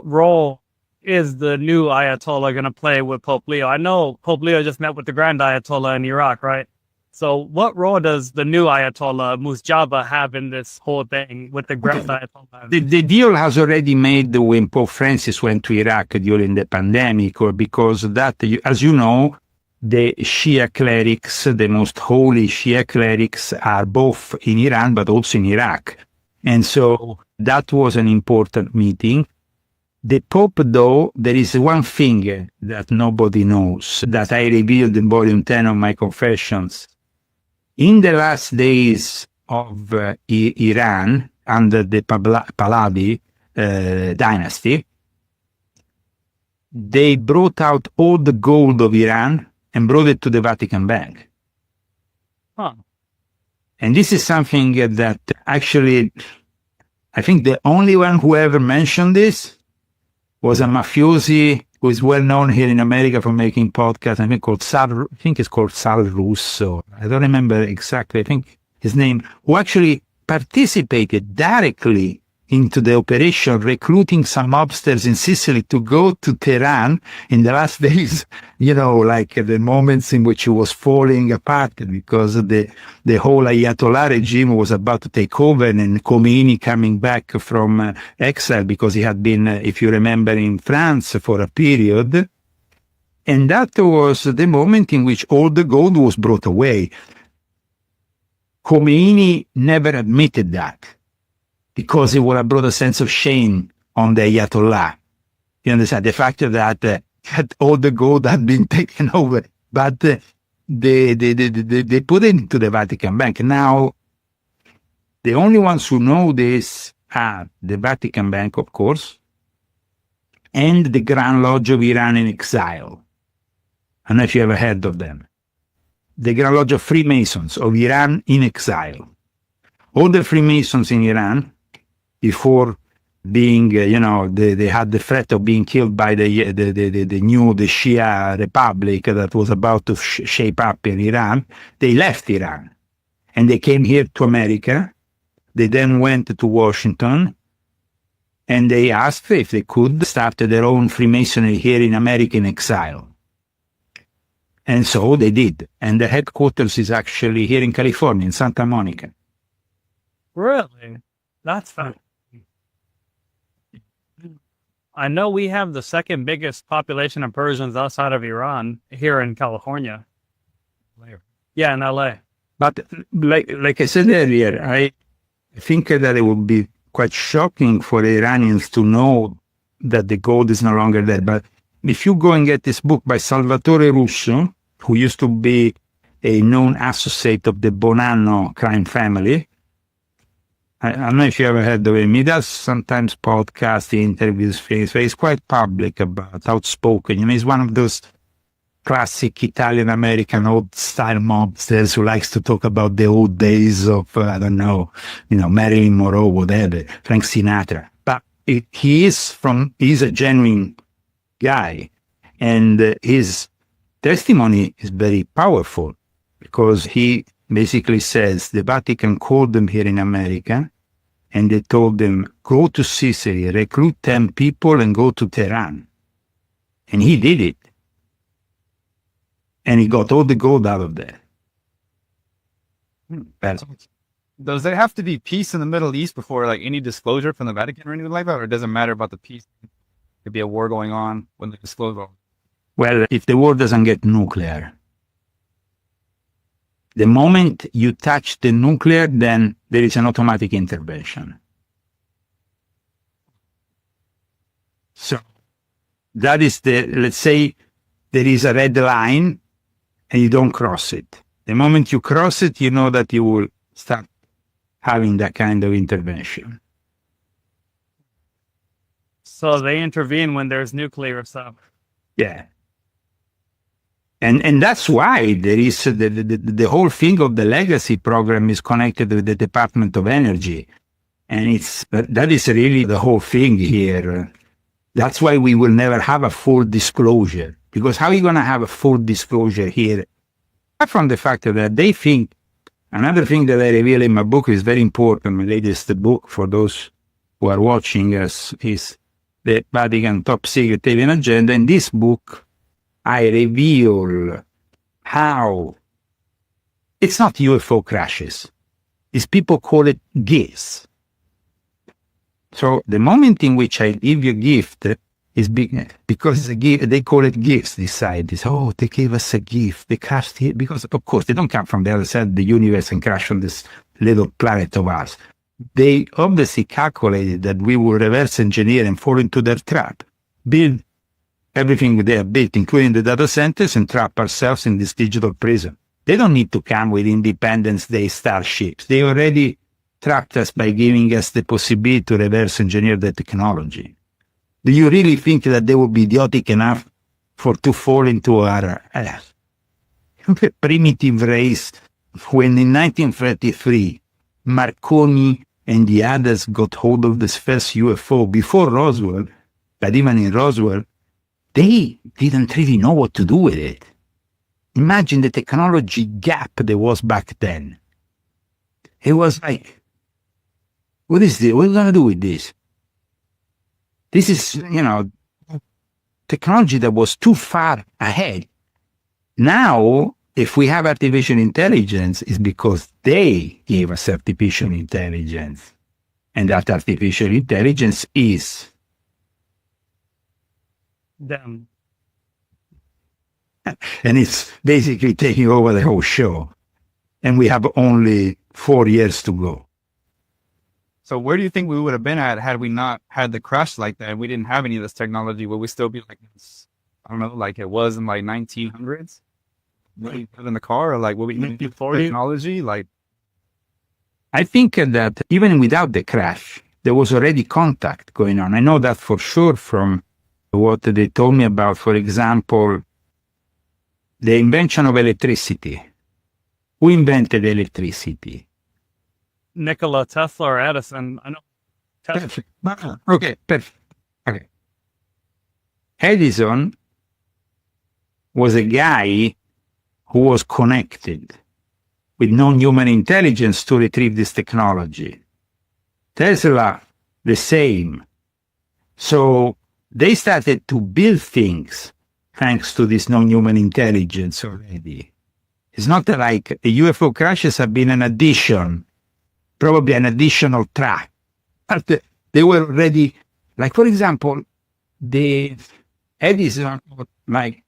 role is the new Ayatollah going to play with Pope Leo? I know Pope Leo just met with the Grand Ayatollah in Iraq, right? So what role does the new Ayatollah, Musjaba, have in this whole thing with the Grand Ayatollah? The deal has already made when Pope Francis went to Iraq during the pandemic, or because that, as you know, the Shia clerics, the most holy Shia clerics, are both in Iran but also in Iraq. And so that was an important meeting. The Pope, though, there is one thing that nobody knows, that I revealed in volume 10 of my Confessions. In the last days of Iran, under the Pahlavi dynasty, they brought out all the gold of Iran and brought it to the Vatican Bank. Huh. And this is something that actually, I think the only one who ever mentioned this was a mafiosi who is well known here in America for making podcasts. I think it's called Sal Russo. I don't remember exactly. I think his name, who actually participated directly into the operation, recruiting some mobsters in Sicily to go to Tehran in the last days, like the moments in which it was falling apart because the whole Ayatollah regime was about to take over, and Khomeini coming back from exile because he had been, if you remember, in France for a period. And that was the moment in which all the gold was brought away. Khomeini never admitted that, because it would have brought a sense of shame on the Ayatollah. You understand? The fact that all the gold had been taken over, but they put it into the Vatican Bank. Now, the only ones who know this are the Vatican Bank, of course, and the Grand Lodge of Iran in Exile. I don't know if you ever heard of them. The Grand Lodge of Freemasons of Iran in Exile. All the Freemasons in Iran, before being, they had the threat of being killed by the Shia Republic that was about to shape up in Iran, they left Iran and they came here to America. They then went to Washington and they asked if they could start their own Freemasonry here in America in exile. And so they did. And the headquarters is actually here in California, in Santa Monica. Really? That's fun. I know we have the second biggest population of Persians outside of Iran here in California. Yeah, in LA. But like I said earlier, I think that it would be quite shocking for the Iranians to know that the gold is no longer there. But if you go and get this book by Salvatore Russo, who used to be a known associate of the Bonanno crime family, I don't know if you ever heard of him. He does sometimes podcast interviews. He's quite public about, outspoken. He's one of those classic Italian-American old-style mobsters who likes to talk about the old days of, Marilyn Monroe, whatever, Frank Sinatra. But he's a genuine guy. And his testimony is very powerful because he basically says the Vatican called them here in America and they told them, go to Sicily, recruit 10 people and go to Tehran. And he did it. And he got all the gold out of there. Does there have to be peace in the Middle East before any disclosure from the Vatican or anything like that? Or it doesn't matter about the peace? There could be a war going on when they disclose all. Well, if the war doesn't get nuclear, the moment you touch the nuclear, then there is an automatic intervention. So that is let's say there is a red line and you don't cross it. The moment you cross it, you know that you will start having that kind of intervention. So they intervene when there's nuclear stuff. Yeah. And that's why there is the whole thing of the legacy program is connected with the Department of Energy. And that is really the whole thing here. That's why we will never have a full disclosure. Because how are you going to have a full disclosure here? Apart from the fact that they think, another thing that I reveal in my book is very important, my latest book for those who are watching us, is the Vatican Top Secret Alien Agenda. In this book, I reveal how it's not UFO crashes. These people call it gifts. So the moment in which I give you a gift is because it's a gift, they call it gifts, these scientists. Oh, they gave us a gift. They crashed here. Because, of course, they don't come from the other side of the universe and crash on this little planet of ours. They obviously calculated that we will reverse engineer and fall into their trap. Build everything they have built, including the data centers, and trap ourselves in this digital prison. They don't need to come with Independence Day starships. They already trapped us by giving us the possibility to reverse engineer the technology. Do you really think that they will be idiotic enough to fall into our primitive race when in 1933, Marconi and the others got hold of this first UFO before Roswell, but even in Roswell, they didn't really know what to do with it. Imagine the technology gap there was back then. It was like, what is this? What are we going to do with this? This is, technology that was too far ahead. Now, if we have artificial intelligence, it's because they gave us artificial intelligence. And that artificial intelligence is them. And it's basically taking over the whole show. And we have only 4 years to go. So where do you think we would have been at had we not had the crash like that? We didn't have any of this technology. Would we still be like this, I don't know, like it was in like 1900s? Really put in the car, or like what we need technology? Like, I think that even without the crash, there was already contact going on. I know that for sure from what they told me about, for example, the invention of electricity. Who invented electricity? Nikola Tesla or Edison. I know. Tesla. Perfect. Okay, perfect. Okay. Edison was a guy who was connected with non-human intelligence to retrieve this technology. Tesla, the same. So they started to build things thanks to this non-human intelligence already. It's not like the UFO crashes have been an addition, probably an additional track. But they were already, like for example, the Edison, like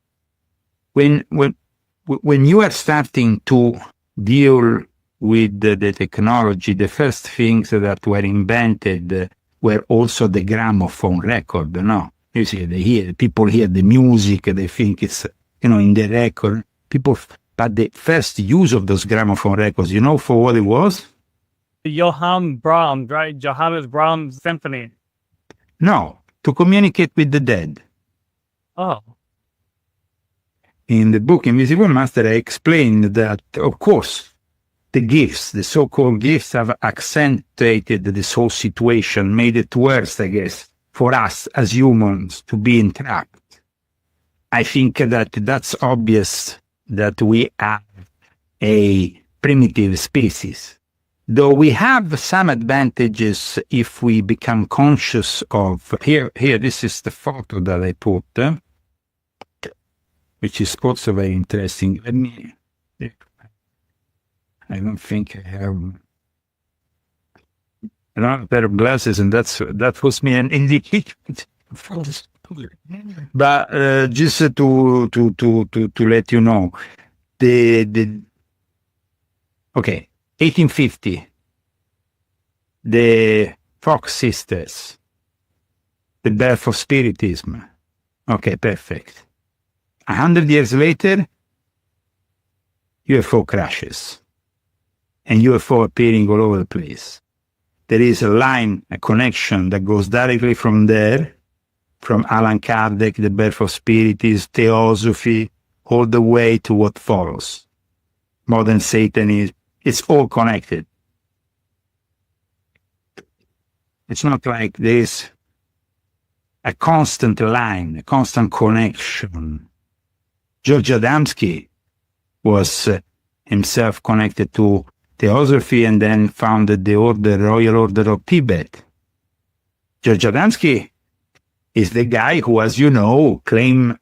when you are starting to deal with the technology, the first things that were invented were also the gramophone record, no? You see, people hear the music, they think it's, in the record. But the first use of those gramophone records, for what it was? Johann Brahms, right? Johannes Brahms Symphony. No, to communicate with the dead. Oh. In the book Invisible Master, I explained that, of course, the gifts, the so-called gifts, have accentuated this whole situation, made it worse, I guess, for us as humans to be entrapped. I think that that's obvious that we are a primitive species. Though we have some advantages if we become conscious of, here, this is the photo that I put, which is also very interesting. I don't think I have a pair of glasses, and that was me an indication. But just to let you know, okay, 1850, the Fox sisters, the birth of Spiritism. Okay, perfect. 100 years later, UFO crashes, and UFO appearing all over the place. There is a line, a connection that goes directly from there, from Allan Kardec, the birth of Spiritism, Theosophy, all the way to what follows. Modern Satanism, it's all connected. It's not like there's a constant line, a constant connection. George Adamski was himself connected to Theosophy and then founded the Royal Order of Tibet. George Adamski is the guy who, as you know, claimed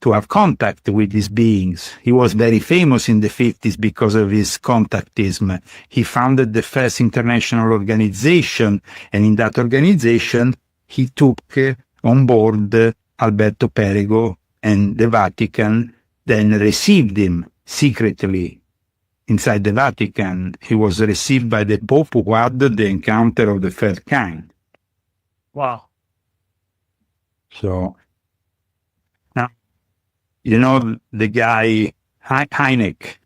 to have contact with these beings. He was very famous in the 50s because of his contactism. He founded the first international organization, and in that organization, he took on board Alberto Perego, and the Vatican then received him secretly. Inside the Vatican, he was received by the Pope, who had the encounter of the third kind. Wow. So, now, the guy, Hynek,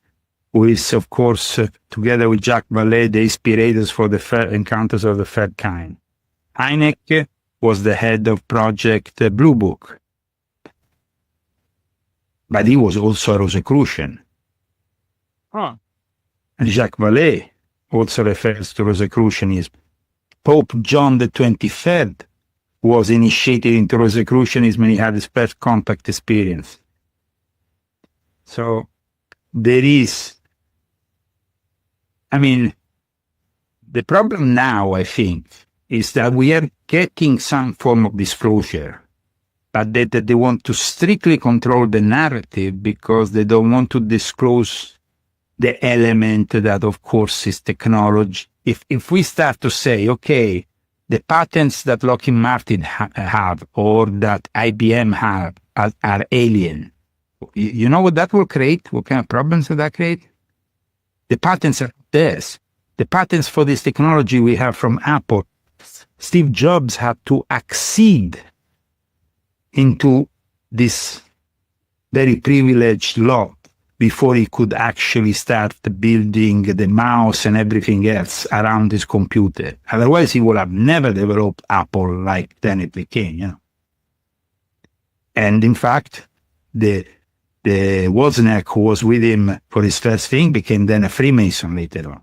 who is, of course, together with Jacques Vallée, the inspirators for the encounters of the third kind. Hynek was the head of Project Blue Book. But he was also a Rosicrucian. Huh. Jacques Vallée also refers to Rosicrucianism. Pope John the 23rd was initiated into Rosicrucianism when he had his first contact experience. So there is, I mean, the problem now, I think, is that we are getting some form of disclosure, but that they want to strictly control the narrative because they don't want to disclose the element that, of course, is technology. If we start to say, okay, the patents that Lockheed Martin have or that IBM have are alien, you know what that will create? What kind of problems will that create? The patents are theirs. The patents for this technology we have from Apple. Steve Jobs had to accede into this very privileged law before he could actually start building the mouse and everything else around his computer. Otherwise, he would have never developed Apple like then it became, you know. And in fact, the Wozniak who was with him for his first thing became then a Freemason later on.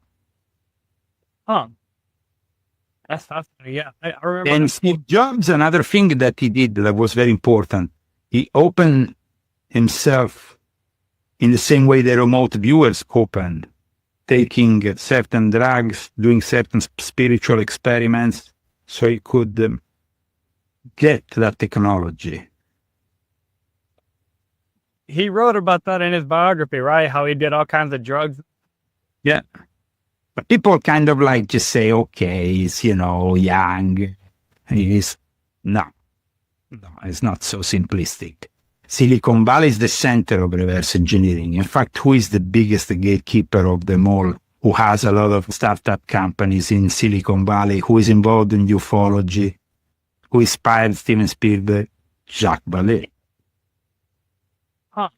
Huh. That's fascinating. Yeah, I remember. And Steve Jobs, another thing that he did that was very important, he opened himself in the same way the remote viewers opened, taking certain drugs, doing certain spiritual experiments, so he could get that technology. He wrote about that in his biography, right? How he did all kinds of drugs. Yeah. But people kind of like just say, okay, he's, you know, young. No, it's not so simplistic. Silicon Valley is the center of reverse engineering. In fact, who is the biggest gatekeeper of them all, who has a lot of startup companies in Silicon Valley, who is involved in ufology, who inspired Steven Spielberg? Jacques Vallée. Huh.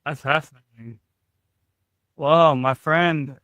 That's fascinating. Well, my friend,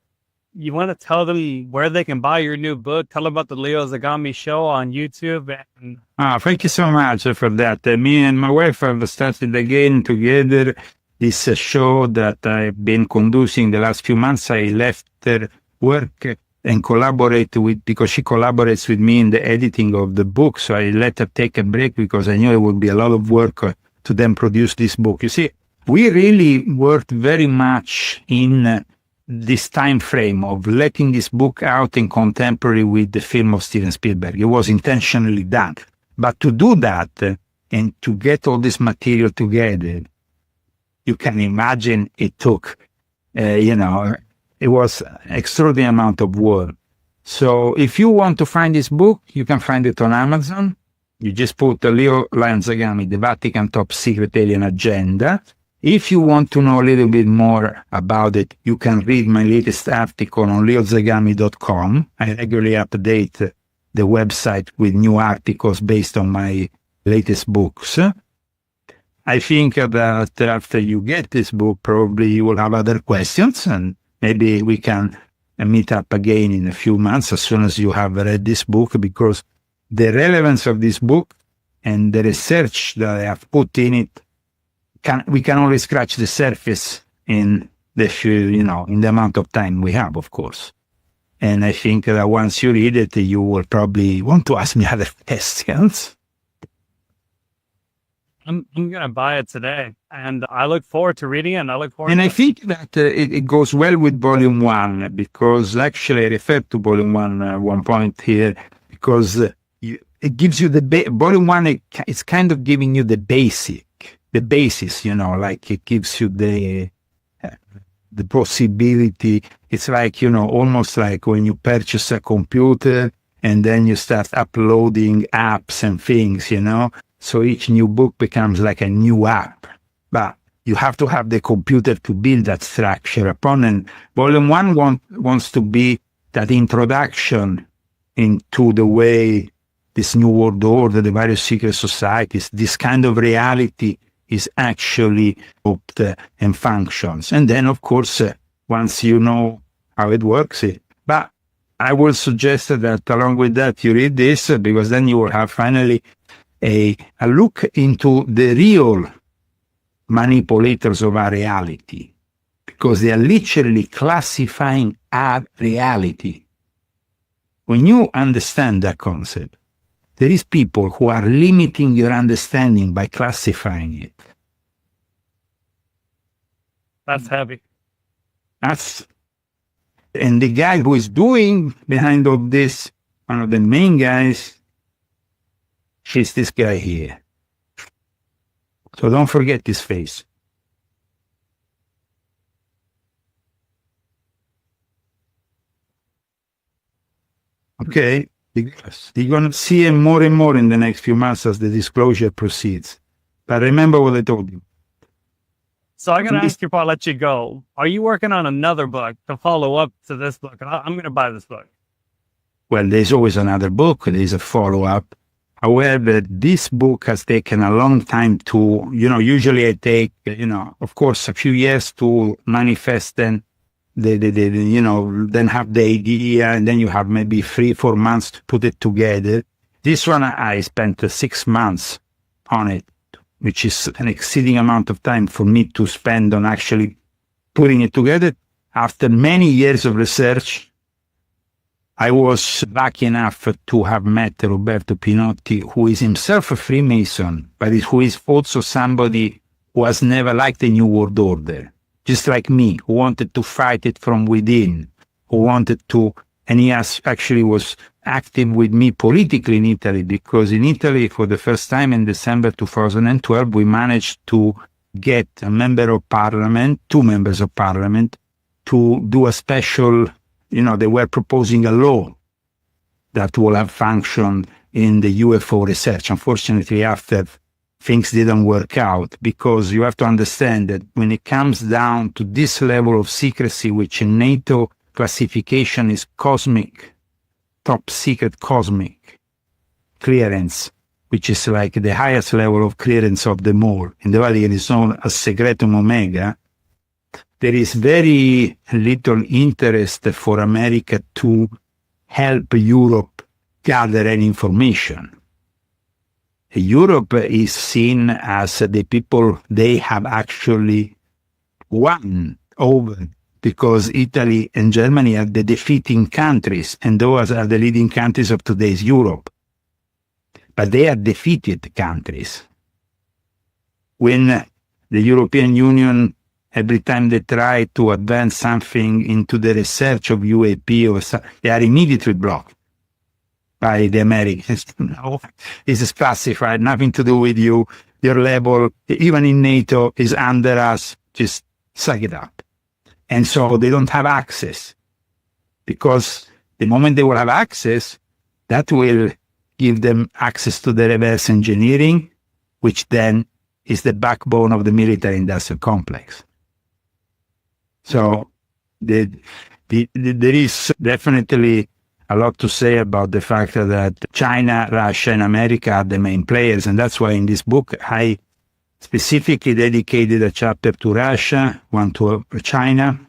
you want to tell them where they can buy your new book? Tell them about the Leo Zagami show on YouTube. And Thank you so much for that. Me and my wife have started again together this show that I've been conducting the last few months. I left her work and collaborate with, because she collaborates with me in the editing of the book. So I let her take a break because I knew it would be a lot of work to then produce this book. You see, we really worked very much in this time frame of letting this book out in contemporary with the film of Steven Spielberg. It was intentionally done. But to do that and to get all this material together, you can imagine it took, it was extraordinary amount of work. So if you want to find this book, you can find it on Amazon. You just put Leo Zagami, the Vatican Top Secret Alien Agenda. If you want to know a little bit more about it, you can read my latest article on leozagami.com. I regularly update the website with new articles based on my latest books. I think that after you get this book, probably you will have other questions, and maybe we can meet up again in a few months as soon as you have read this book, because the relevance of this book and the research that I have put in it, we can only scratch the surface in the in the amount of time we have, of course. And I think that once you read it, you will probably want to ask me other questions. I'm gonna buy it today, and I look forward to reading it. And I think that it goes well with Volume 1, because actually I referred to Volume 1 at one point here, because it gives you Volume 1. It's kind of giving you the basis, like it gives you the possibility. It's like, almost like when you purchase a computer and then you start uploading apps and things, So each new book becomes like a new app. But you have to have the computer to build that structure upon. And Volume 1 wants to be that introduction into the way this new world order, the various secret societies, this kind of reality is actually hoped and functions. And then, of course, once you know how it works, but I would suggest that along with that, you read this, because then you will have finally a look into the real manipulators of our reality. because they are literally classifying our reality. When you understand that concept, there is people who are limiting your understanding by classifying it. That's heavy. And the guy who is doing behind all this, one of the main guys, is this guy here. So don't forget his face. Okay? Because you're going to see him more and more in the next few months as the disclosure proceeds. But remember what I told you. So I got to ask you before I let you go, are you working on another book to follow up to this book? I'm going to buy this book. Well, there's always another book. There's a follow-up. However, this book has taken a long time to, usually I take, of course, a few years to manifest and then have the idea, and then you have maybe 3-4 months to put it together. This one, I spent 6 months on it, which is an exceeding amount of time for me to spend on actually putting it together. After many years of research, I was lucky enough to have met Roberto Pinotti, who is himself a Freemason, but who is also somebody who has never liked the New World Order, just like me, who wanted to fight it from within, and he actually was active with me politically in Italy, because in Italy, for the first time in December 2012, we managed to get a member of parliament, 2 members of parliament, to do a special, they were proposing a law that will have functioned in the UFO research. Unfortunately, after things didn't work out, because you have to understand that when it comes down to this level of secrecy, which in NATO classification is cosmic, top secret cosmic clearance, which is like the highest level of clearance of them all. In the Vatican is known as Secretum Omega. There is very little interest for America to help Europe gather any information. Europe is seen as the people they have actually won over, because Italy and Germany are the defeating countries, and those are the leading countries of today's Europe. But they are defeated countries. When the European Union, every time they try to advance something into the research of UAP, they are immediately blocked by the Americans. No, this is classified, nothing to do with you. Your level, even in NATO, is under us. Just suck it up. And so they don't have access, because the moment they will have access, that will give them access to the reverse engineering, which then is the backbone of the military industrial complex. So there is definitely a lot to say about the fact that China, Russia, and America are the main players. And that's why in this book, I specifically dedicated a chapter to Russia, one to China.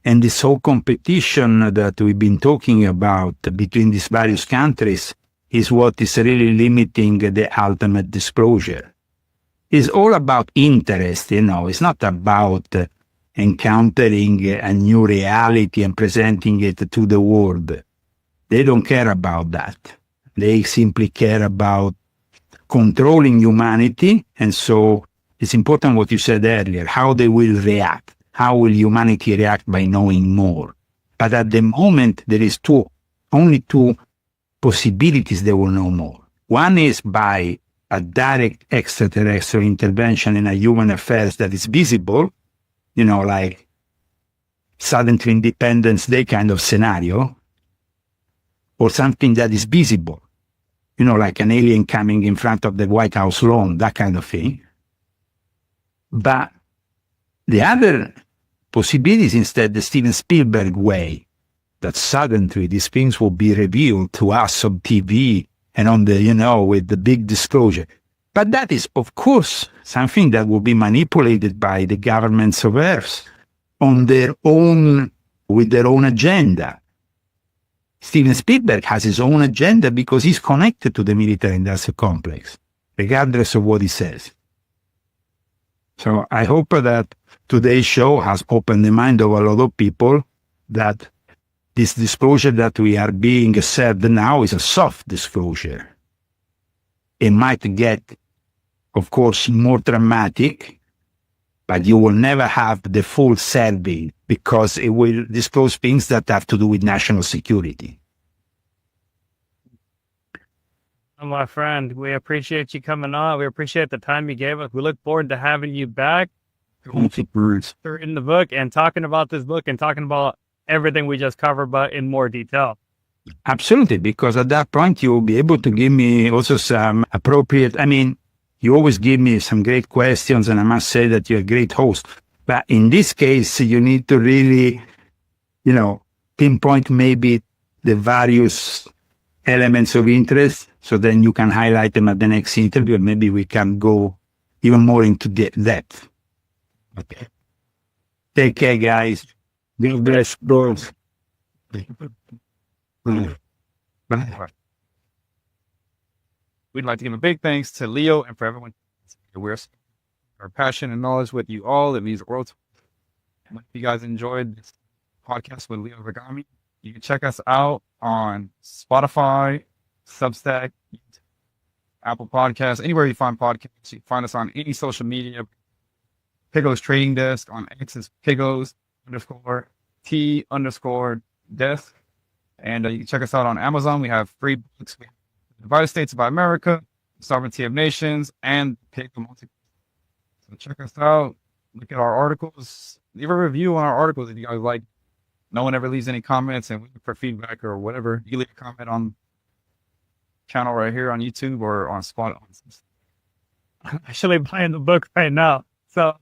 And this whole competition that we've been talking about between these various countries is what is really limiting the ultimate disclosure. It's all about interest, It's not about encountering a new reality and presenting it to the world. They don't care about that. They simply care about controlling humanity. And so it's important what you said earlier, how they will react. How will humanity react by knowing more? But at the moment, there is only two possibilities they will know more. One is by a direct extraterrestrial intervention in a human affairs that is visible, like sudden Independence Day kind of scenario, or something that is visible, like an alien coming in front of the White House lawn, that kind of thing. But the other possibility is instead the Steven Spielberg way, that suddenly these things will be revealed to us on TV and on the, with the big disclosure. But that is, of course, something that will be manipulated by the governments of Earth with their own agenda. Steven Spielberg has his own agenda because he's connected to the military industrial complex, regardless of what he says. So I hope that today's show has opened the mind of a lot of people that this disclosure that we are being said now is a soft disclosure. It might get, of course, more dramatic, but you will never have the full serving because it will disclose things that have to do with national security. My friend, we appreciate you coming on. We appreciate the time you gave us. We look forward to having you back in the book and talking about this book and talking about everything we just covered, but in more detail. Absolutely, because at that point you will be able to give me also some appropriate, you always give me some great questions, and I must say that you're a great host. But in this case, you need to really, pinpoint maybe the various elements of interest, so then you can highlight them at the next interview, and maybe we can go even more into depth. Okay. Take care, guys. God bless, bros. Bye. We'd like to give a big thanks to Leo and for everyone. We're our passion and knowledge with you all in these worlds. If you guys enjoyed this podcast with Leo Zagami, you can check us out on Spotify, Substack, YouTube, Apple Podcasts, anywhere you find podcasts. You can find us on any social media. Piggo's Trading Desk on X is Piggo's_T_desk. And you can check us out on Amazon. We have free books. We have The Divided States of America, Sovereignty of Nations, and Piggo Multi. So check us out. Look at our articles. Leave a review on our articles if you guys like. No one ever leaves any comments, and we look for feedback or whatever. You leave a comment on channel right here on YouTube or on Spotify. I'm actually buying the book right now. So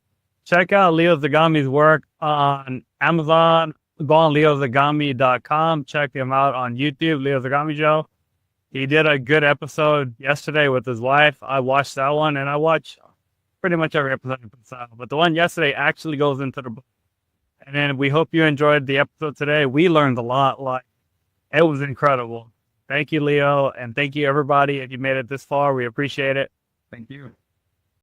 check out Leo Zagami's work on Amazon. Go on leozagami.com. Check him out on YouTube, Leo Zagami Show. He did a good episode yesterday with his wife. I watched that one, and I watch pretty much every episode he puts out. But the one yesterday actually goes into the book. And then we hope you enjoyed the episode today. We learned a lot. It was incredible. Thank you, Leo, and thank you, everybody. If you made it this far, we appreciate it. Thank you.